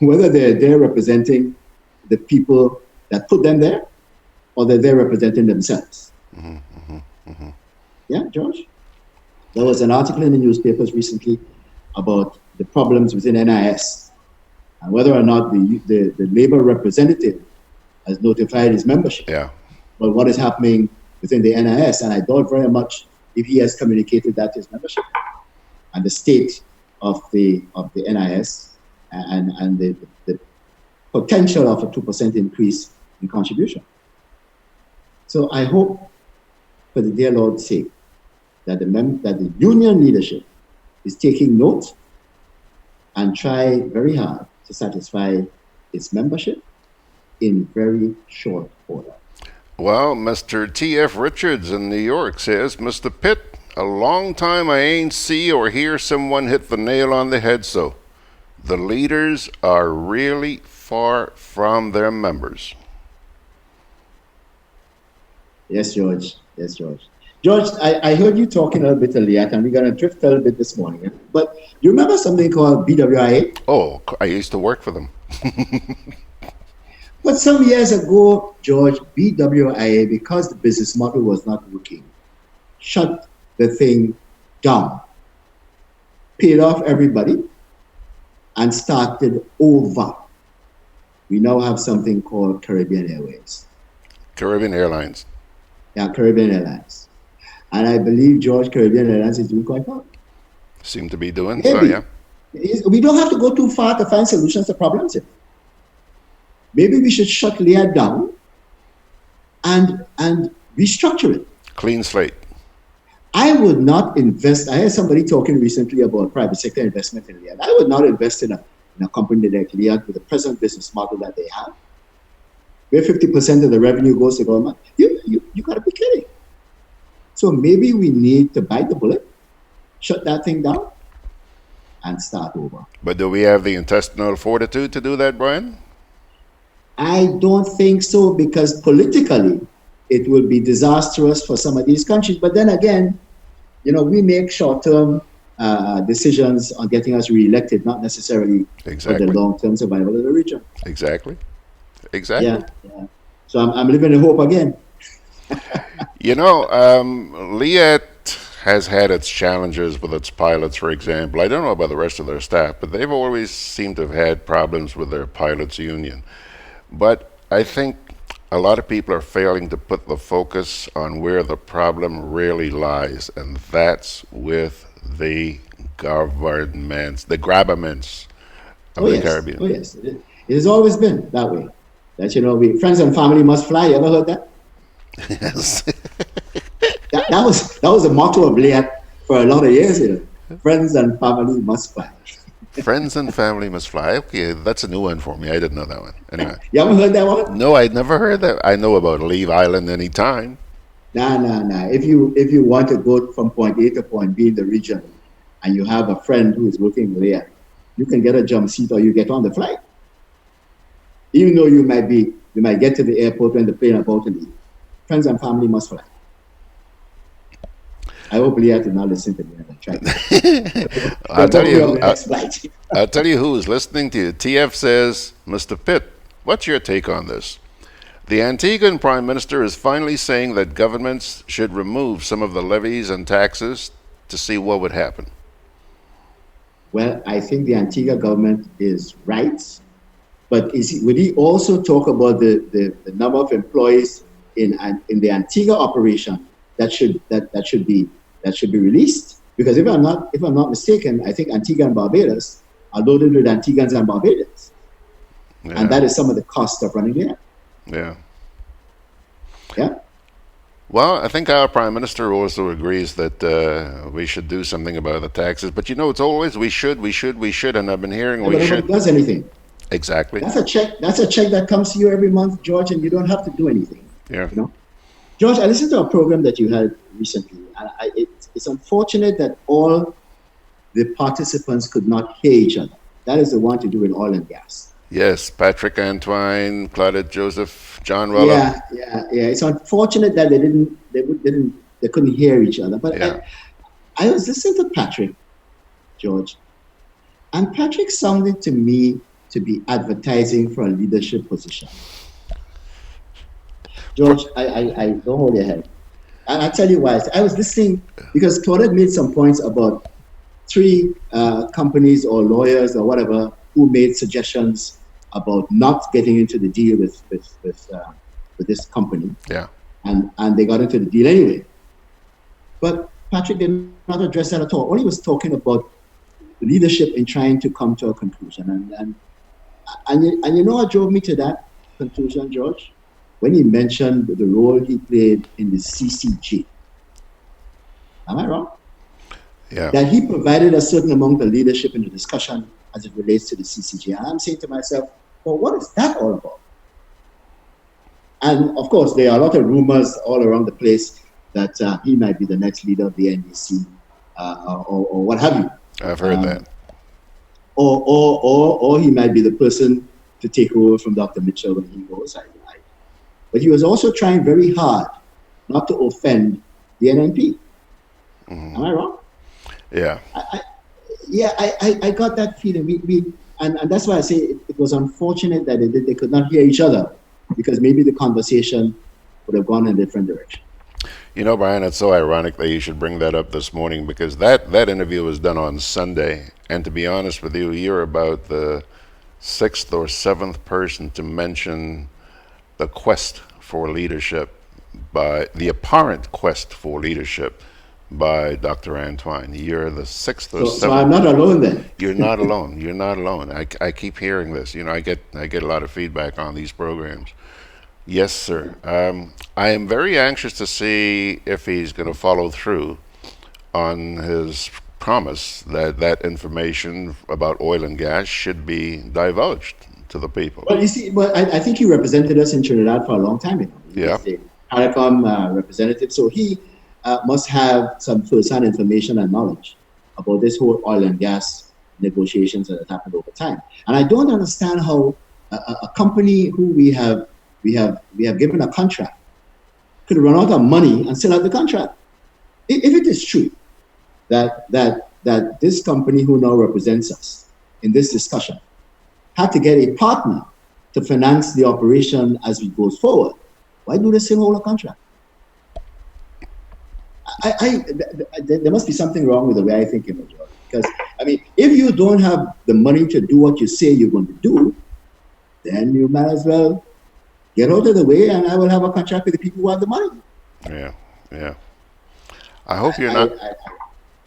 whether they're there representing the people that put them there, or they're representing themselves. Yeah, George? There was an article in the newspapers recently about the problems within NIS and whether or not the labor representative has notified his membership. Yeah. But what is happening within the NIS, and I doubt very much if he has communicated that to his membership and the state of the NIS and the potential of a 2% increase in contribution. So I hope, for the dear Lord's sake, that the union leadership is taking note and try very hard to satisfy its membership in very short order. Well, Mr. T.F. Richards in New York says, Mr. Pitt, a long time I ain't see or hear someone hit the nail on the head so. The leaders are really far from their members. Yes, George. Yes, George. George, I heard you talking a little bit earlier, and we're going to drift a little bit this morning. But you remember something called BWIA? Oh, I used to work for them. But some years ago, George, BWIA, because the business model was not working, shut the thing down, paid off everybody, and started over. We now have something called Caribbean Airways. Caribbean Airlines. Yeah, Caribbean Airlines. And I believe, George, Caribbean Airlines is doing quite well. Seem to be doing, Maybe. so yeah. We don't have to go too far to find solutions to problems here. Maybe we should shut Leah down and restructure it. Clean slate. I would not invest. I heard somebody talking recently about private sector investment in Leah. I would not invest in a company like Leah with the present business model that they have, where 50% of the revenue goes to government. You got to be kidding. So maybe we need to bite the bullet, shut that thing down, and start over. But do we have the intestinal fortitude to do that, Brian? I don't think so, because politically it will be disastrous for some of these countries. But then again, we make short-term decisions on getting us reelected, not necessarily for the long-term survival of the region. Exactly. Yeah. So I'm living in hope again. Liat has had its challenges with its pilots, for example. I don't know about the rest of their staff, but they've always seemed to have had problems with their pilots' union. But I think a lot of people are failing to put the focus on where the problem really lies, and that's with the governments, the grabberments of the Caribbean. Oh, yes. It has always been that way. That, friends and family must fly. You ever heard that? Yes. that was a motto of Leah for a lot of years. Friends and family must fly. Friends and family must fly. Okay, that's a new one for me. I didn't know that one. Anyway. You haven't heard that one? No, I'd never heard that. I know about leave island anytime. Nah. If you want to go from point A to point B in the region, and you have a friend who is working there, you can get a jump seat or you get on the flight. Even though you might get to the airport when the plane is about to leave. Friends and family must fly. I hope Leah did not listen to me and try. I'll tell you who is listening to you. TF says, Mr. Pitt, what's your take on this? The Antiguan Prime Minister is finally saying that governments should remove some of the levies and taxes to see what would happen. Well, I think the Antigua government is right. But would he also talk about the number of employees in the Antigua operation that should be released? Because if I'm not mistaken, I think Antigua and Barbados are loaded with Antiguans and Barbadians, and that is some of the cost of running there. Yeah. Well, I think our Prime Minister also agrees that we should do something about the taxes. But it's always we should, and I've been hearing we should. Nobody does anything. Exactly. That's a check that comes to you every month, George, and you don't have to do anything. Yeah. George, I listened to a program that you had recently, and it's unfortunate that all the participants could not hear each other. That is the one to do with oil and gas. Yes, Patrick Antoine, Claudette Joseph, John Rolla. Yeah. It's unfortunate that they couldn't hear each other. But I was listening to Patrick, George, And Patrick sounded to me to be advertising for a leadership position. George, I don't hold your head. And I'll tell you why. I was listening because Claudette made some points about three companies or lawyers or whatever who made suggestions about not getting into the deal with this company. Yeah. And they got into the deal anyway. But Patrick did not address that at all. All he was talking about leadership in trying to come to a conclusion. And you know what drove me to that conclusion, George? When he mentioned the role he played in the CCG. Am I wrong? Yeah. That he provided a certain amount of leadership in the discussion as it relates to the CCG. And I'm saying to myself, well, what is that all about? And of course, there are a lot of rumors all around the place that he might be the next leader of the NDC or what have you. I've heard that. Or he might be the person to take over from Dr. Mitchell when he goes. But he was also trying very hard not to offend the NNP. Mm-hmm. Am I wrong? Yeah. I got that feeling. And that's why I say it was unfortunate that they could not hear each other, because maybe the conversation would have gone in a different direction. You know, Brian, it's so ironic that you should bring that up this morning, because that interview was done on Sunday. And to be honest with you, you're about the 6th or 7th person to mention the quest for leadership, by the apparent quest for leadership by Dr. Antoine. You're the 6th or 7th. So I'm not alone then. You're not alone. You're not alone. I keep hearing this. You know, I get a lot of feedback on these programs. Yes, sir. I am very anxious to see if he's going to follow through on his promise that information about oil and gas should be divulged to the people. Well, you see, I think he represented us in Trinidad for a long time. You know. He was the CARICOM representative, so he must have some first-hand information and knowledge about this whole oil and gas negotiations that have happened over time. And I don't understand how a company who we have given a contract could run out of money and still have the contract. If it is true that this company who now represents us in this discussion had to get a partner to finance the operation as we go forward, why do they still hold a contract? There must be something wrong with the way I think in it, because I mean, if you don't have the money to do what you say you're going to do, then you might as well get out of the way, and I will have a contract with the people who have the money. Yeah. I hope you're not.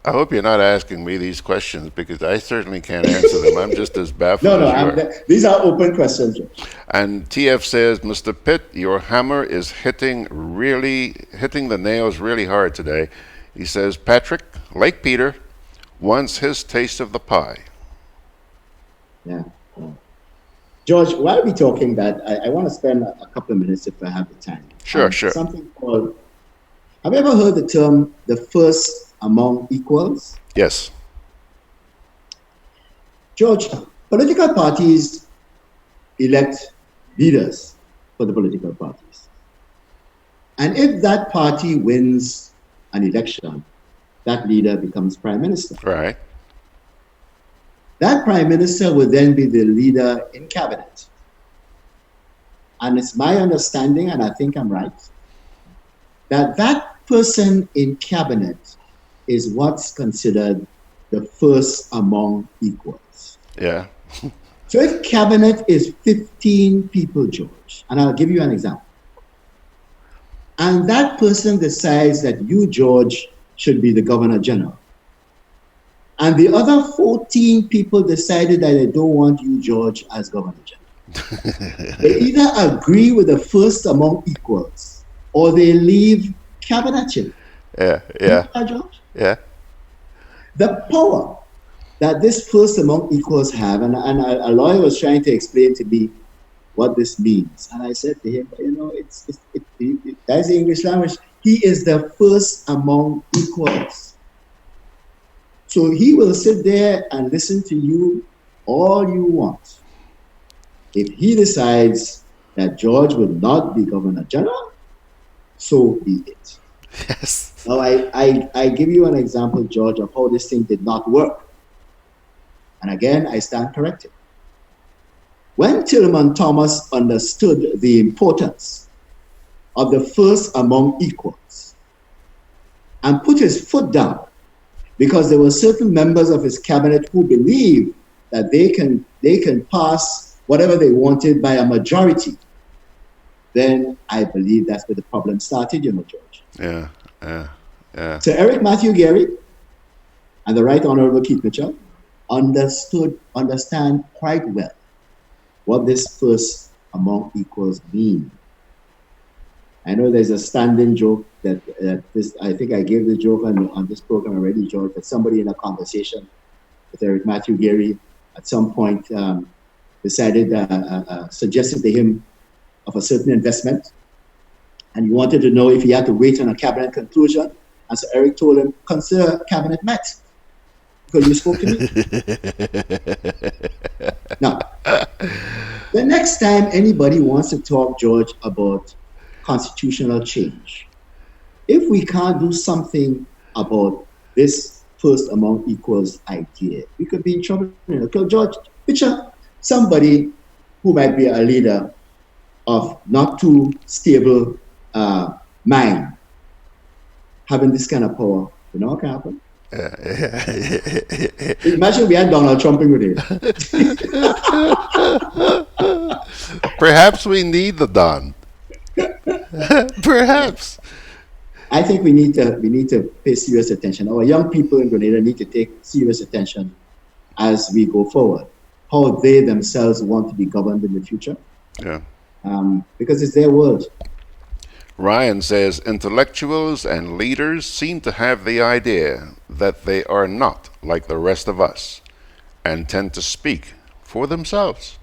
I hope you're not asking me these questions, because I certainly can't answer them. I'm just as baffled as you are. These are open questions, George. And TF says, Mr. Pitt, your hammer is hitting the nails really hard today. He says, Patrick, like Peter, wants his taste of the pie. Yeah. George, while we're talking that, I want to spend a couple of minutes, if I have the time. Sure. Something called, have you ever heard the term the first among equals? Yes. George, political parties elect leaders for the political parties. And if that party wins an election, that leader becomes prime minister. Right. That prime minister will then be the leader in cabinet. And it's my understanding, and I think I'm right, that person in cabinet is what's considered the first among equals. Yeah. So if cabinet is 15 people, George, and I'll give you an example, and that person decides that you, George, should be the Governor General, and the other 14 people decided that they don't want you, George, as Governor General, they either agree with the first among equals or they leave cabinetship. Yeah. George? Yeah. The power that this first among equals have, and a lawyer was trying to explain to me what this means. And I said to him, you know, that's the English language. He is the first among equals. So he will sit there and listen to you all you want. If he decides that George will not be Governor General, so be it. Yes. Now, I give you an example, George, of how this thing did not work. And again, I stand corrected. When Tillman Thomas understood the importance of the first among equals and put his foot down, because there were certain members of his cabinet who believed that they can pass whatever they wanted by a majority, then I believe that's where the problem started, George. Yeah. So Eric Matthew Gary and the Right Honorable Keith Mitchell understand quite well what this first among equals mean. I know there's a standing joke that I think I gave the joke on this program already, George, that somebody in a conversation with Eric Matthew Gary at some point suggested to him of a certain investment, and he wanted to know if he had to wait on a cabinet conclusion. And so Eric told him, consider cabinet met, because you spoke to me. Now, the next time anybody wants to talk, George, about constitutional change, if we can't do something about this first among equals idea, we could be in trouble. George, picture somebody who might be a leader of not too stable mind having this kind of power. You know what can happen? Imagine we had Donald Trump in with it. Perhaps we need the Don. Perhaps. I think we need to pay serious attention. Our young people in Grenada need to take serious attention as we go forward. How they themselves want to be governed in the future. Yeah. Because it's their world. Ryan says intellectuals and leaders seem to have the idea that they are not like the rest of us and tend to speak for themselves.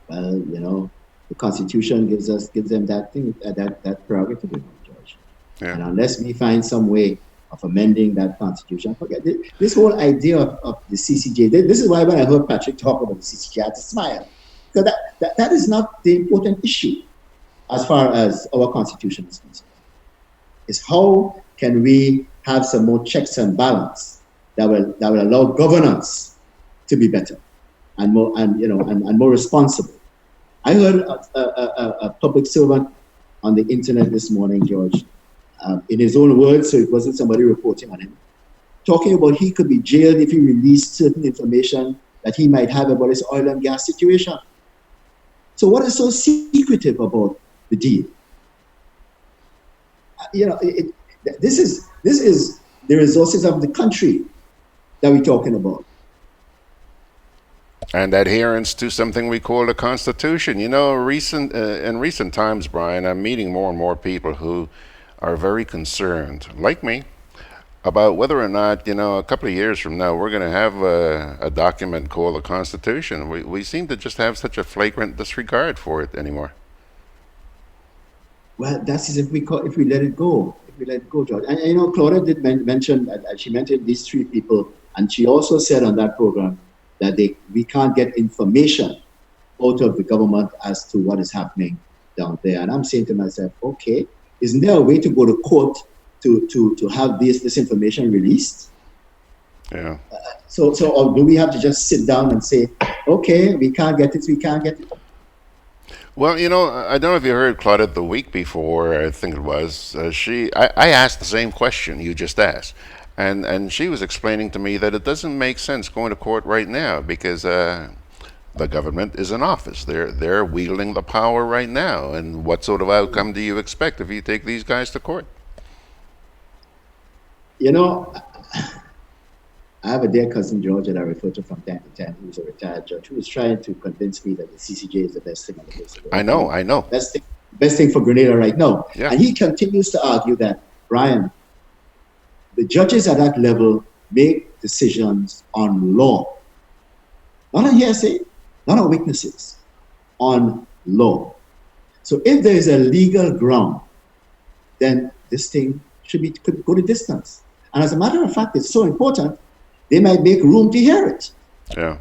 Well, the Constitution gives them that thing, that prerogative, George. Yeah. And unless we find some way of amending that Constitution, forget it. This whole idea of the CCJ. This is why when I heard Patrick talk about the CCJ, I had to smile, because that is not the important issue as far as our Constitution is concerned. It's how can we have some more checks and balance that will allow governance to be better and more and more responsible. I heard a public servant on the internet this morning, George, in his own words, so it wasn't somebody reporting on him, talking about he could be jailed if he released certain information that he might have about his oil and gas situation. So what is so secretive about the deal? This is the resources of the country that we're talking about. And adherence to something we call the Constitution. In recent times, Brian, I'm meeting more and more people who are very concerned, like me, about whether or not, a couple of years from now, we're going to have a document called the Constitution. We seem to just have such a flagrant disregard for it anymore. Well, that's if we let it go. If we let it go, George. And Claudia did mention that she mentioned these three people, and she also said on that program that we can't get information out of the government as to what is happening down there. And I'm saying to myself, okay, isn't there a way to go to court to have this information released? Yeah. So or do we have to just sit down and say, okay, we can't get it, we can't get it? Well, I don't know if you heard Claudette the week before, I think it was, I asked the same question you just asked. And she was explaining to me that it doesn't make sense going to court right now because the government is in office. They're wielding the power right now. And what sort of outcome do you expect if you take these guys to court? I have a dear cousin, George, that I refer to from time to time, who's a retired judge, who is trying to convince me that the CCJ is the best thing on the face of the earth. I know. Best thing for Grenada right now. Yeah. And he continues to argue that, Brian, the judges at that level make decisions on law. Not on hearsay, not on witnesses, on law. So if there is a legal ground, then this thing could go to distance. And as a matter of fact, it's so important, they might make room to hear it. Yeah.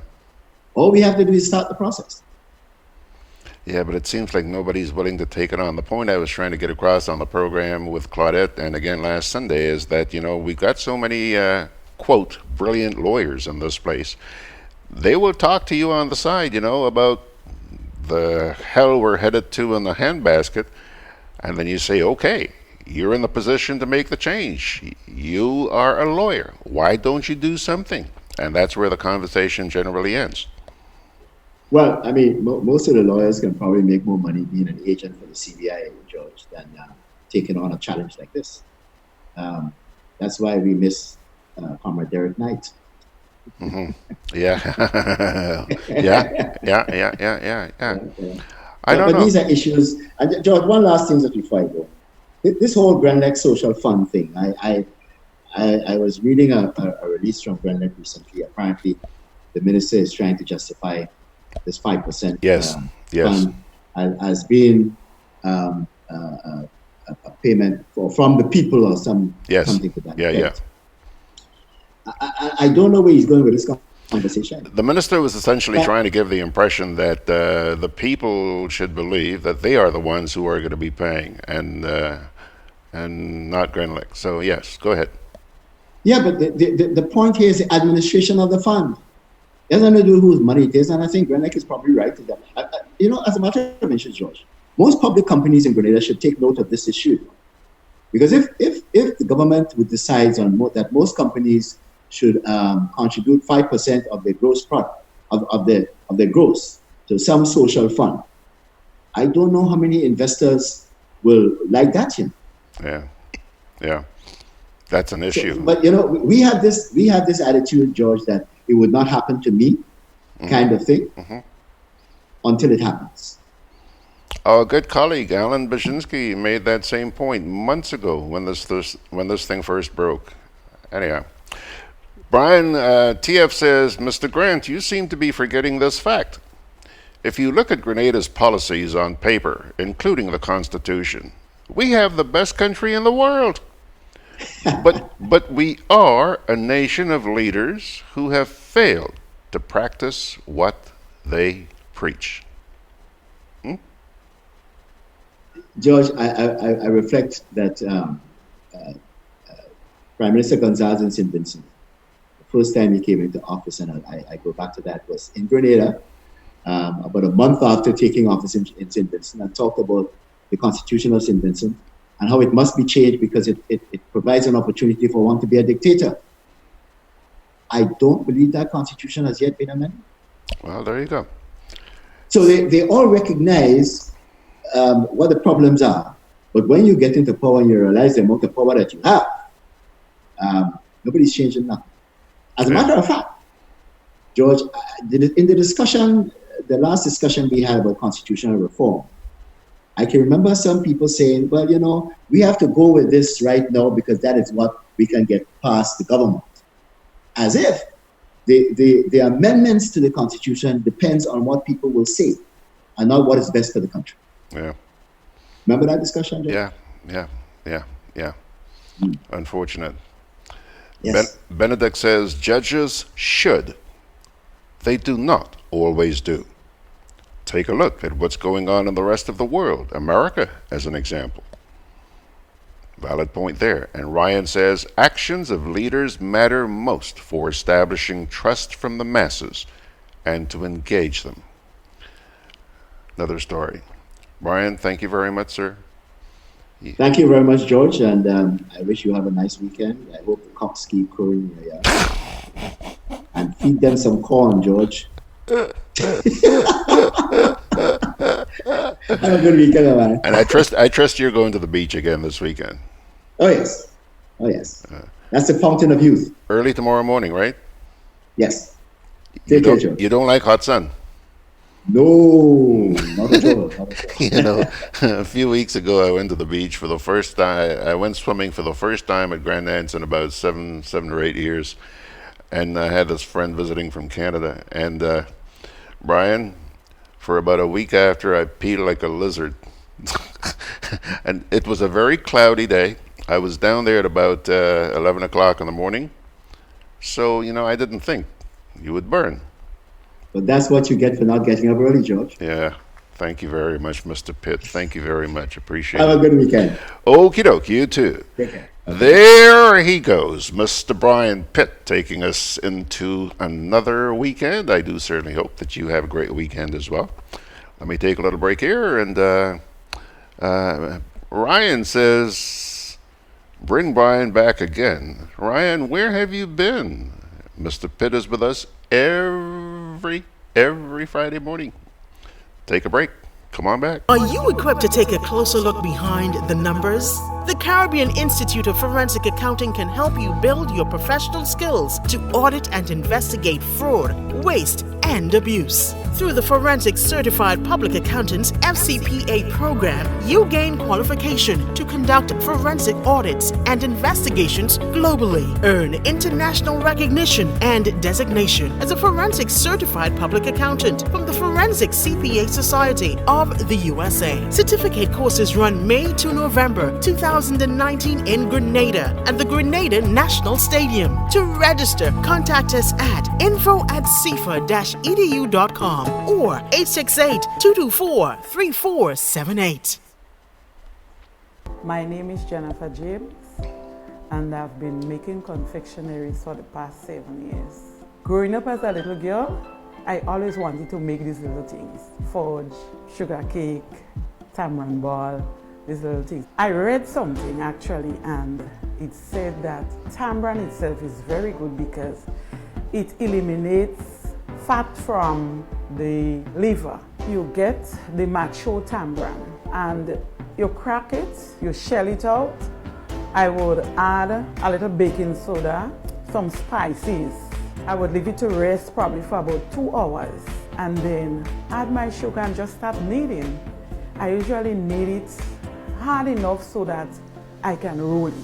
All we have to do is start the process. Yeah, but it seems like nobody's willing to take it on. The point I was trying to get across on the program with Claudette, and again last Sunday, is that, we've got so many quote, brilliant lawyers in this place. They will talk to you on the side, about the hell we're headed to in the handbasket. And then you say, okay, you're in the position to make the change. You are a lawyer. Why don't you do something? And that's where the conversation generally ends. Well, I mean, most of the lawyers can probably make more money being an agent for the CBI, George, than taking on a challenge like this. That's why we miss Comrade Derek Knight. Mm-hmm. Yeah. Yeah. I don't know. But these are issues. And George, one last thing just before I go. This whole GRENLEC social fund thing, I was reading a release from GRENLEC recently. Apparently, the minister is trying to justify this 5% fund as being a payment from the people or something to that effect. I don't know where he's going with this conversation. The minister was essentially trying to give the impression that the people should believe that they are the ones who are going to be paying and not GRENLEC. So yes, go ahead. Yeah, but the point here is the administration of the fund. It has nothing to do with whose money it is, and I think GRENLEC is probably right to that. As a matter of mention, George, most public companies in Grenada should take note of this issue, because if the government would decide on that most companies should contribute 5% of their gross product of their gross to some social fund, I don't know how many investors will like that. Yeah, that's an issue. So, but we have this attitude, George, that it would not happen to me, kind of thing, until it happens. Our good colleague Alan Baczynski made that same point months ago when this thing first broke. Anyhow, Brian TF says, Mr. Grant, you seem to be forgetting this fact. If you look at Grenada's policies on paper, including the Constitution, we have the best country in the world. But we are a nation of leaders who have failed to practice what they preach. George, I reflect that Prime Minister Gonzalez in St. Vincent, the first time he came into office, and I go back to that, was in Grenada, about a month after taking office in St. Vincent, and talked about the Constitution of St. Vincent and how it must be changed because it provides an opportunity for one to be a dictator. I don't believe that Constitution has yet been amended. Well, there you go. So they all recognize what the problems are, but when you get into power and you realize the amount of power that you have, nobody's changing nothing. As a matter of fact, George, in the discussion, the last discussion we had about constitutional reform, I can remember some people saying, well, we have to go with this right now because that is what we can get past the government. As if the amendments to the Constitution depends on what people will say and not what is best for the country. Yeah. Remember that discussion, George? Yeah. Unfortunate. Yes. Benedict says, judges should. They do not always do. Take a look at what's going on in the rest of the world, America as an example. Valid point there. And Ryan says, actions of leaders matter most for establishing trust from the masses and to engage them. Another story. Brian, thank you very much, sir. Thank you very much, George, and I wish you have a nice weekend. I hope the cocks keep crowing in your yard. And feed them some corn, George. Have a good weekend, man. And I trust you're going to the beach again this weekend. Oh yes. That's the fountain of youth. Early tomorrow morning, right? Yes. Take care, George. You don't like hot sun? No, not at all. A few weeks ago, I went to the beach for the first time. I went swimming for the first time at Grand Anse in about seven or 8 years, and I had this friend visiting from Canada. And Brian, for about a week after, I peed like a lizard, and it was a very cloudy day. I was down there at about 11 o'clock in the morning, so I didn't think you would burn. But that's what you get for not getting up early, George. Yeah. Thank you very much, Mr. Pitt. Thank you very much. Appreciate it. Have a good weekend. Okie doke. You too. Take care. There he goes, Mr. Brian Pitt, taking us into another weekend. I do certainly hope that you have a great weekend as well. Let me take a little break here, and Ryan says, bring Brian back again. Ryan, where have you been? Mr. Pitt is with us every Friday morning. Take a break. Come on back. Are you equipped to take a closer look behind the numbers? The Caribbean Institute of Forensic Accounting can help you build your professional skills to audit and investigate fraud, waste, and abuse. Through the Forensic Certified Public Accountants FCPA program, you gain qualification to conduct forensic audits and investigations globally. Earn international recognition and designation as a Forensic Certified Public Accountant from the Forensic CPA Society of the USA. Certificate courses run May to November 2019 in Grenada at the Grenada National Stadium. To register, contact us at info@cfa-edu.com or 868-224-3478. My name is Jennifer James, and I've been making confectionaries for the past 7 years. Growing up as a little girl, I always wanted to make these little things. Forge, sugar cake, tamarind ball, these little things. I read something actually, and it said that tamarind itself is very good because it eliminates fat from the liver. You get the mature tamarind and you crack it, you shell it out. I would add a little baking soda, some spices. I would leave it to rest probably for about 2 hours and then add my sugar and just start kneading. I usually knead it hard enough so that I can roll it.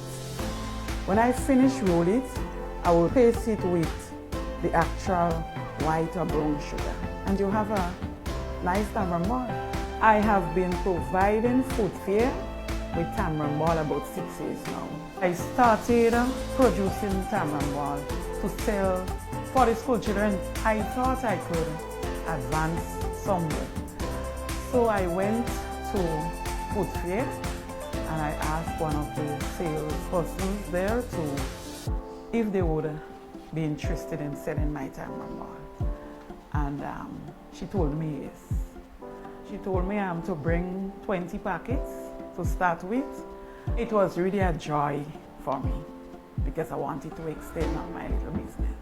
When I finish roll it, I will paste it with the actual white or brown sugar, and you have a nice tamarind ball. I have been providing food fair with tamarind ball about 6 years now. I started producing tamarind ball to sell for the school children. I thought I could advance somewhere. So I went to food fair and I asked one of the sales persons there if they would be interested in selling my tamarind ball. And she told me yes. She told me to bring 20 packets to start with. It was really a joy for me because I wanted to extend on my little business.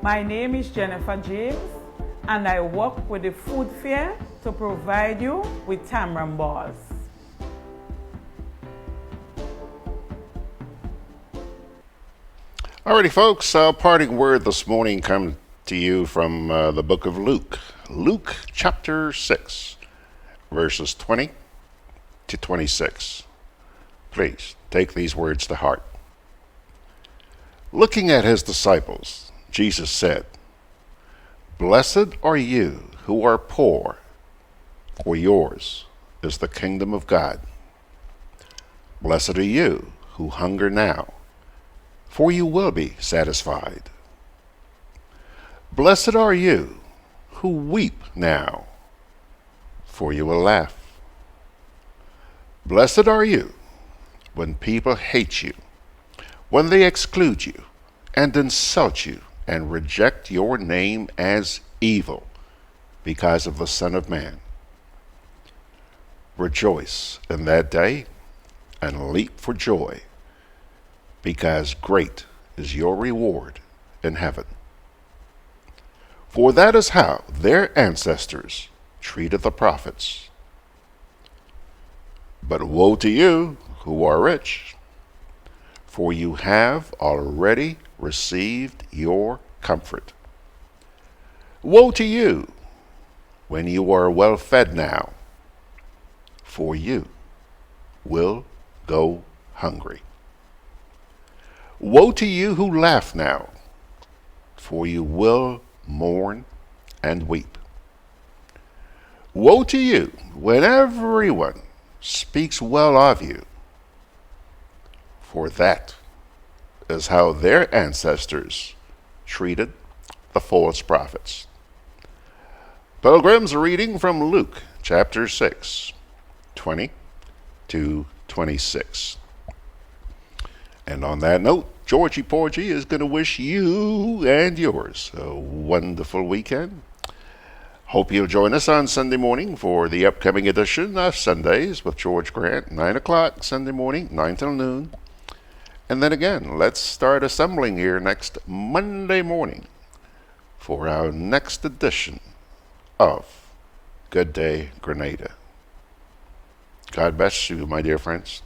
My name is Jennifer James, and I work with the food fair to provide you with tamarind balls. Alrighty, folks, our parting word this morning comes to you from the book of Luke. Luke chapter 6, verses 20 to 26. Please take these words to heart. Looking at his disciples, Jesus said, "Blessed are you who are poor, for yours is the kingdom of God. Blessed are you who hunger now, for you will be satisfied. Blessed are you who weep now, for you will laugh. Blessed are you when people hate you, when they exclude you and insult you and reject your name as evil because of the Son of Man. Rejoice in that day and leap for joy, because great is your reward in heaven. For that is how their ancestors treated the prophets. But woe to you who are rich, for you have already received your comfort. Woe to you when you are well fed now, for you will go hungry. Woe to you who laugh now, for you will mourn and weep. Woe to you when everyone speaks well of you, for that is how their ancestors treated the false prophets. Pilgrims, a reading from Luke chapter 6, 20 to 26. And on that note, Georgie Porgy is going to wish you and yours a wonderful weekend. Hope you'll join us on Sunday morning for the upcoming edition of Sundays with George Grant, 9 o'clock Sunday morning, 9 till noon. And then again, let's start assembling here next Monday morning for our next edition of Gudday Grenada. God bless you, my dear friends.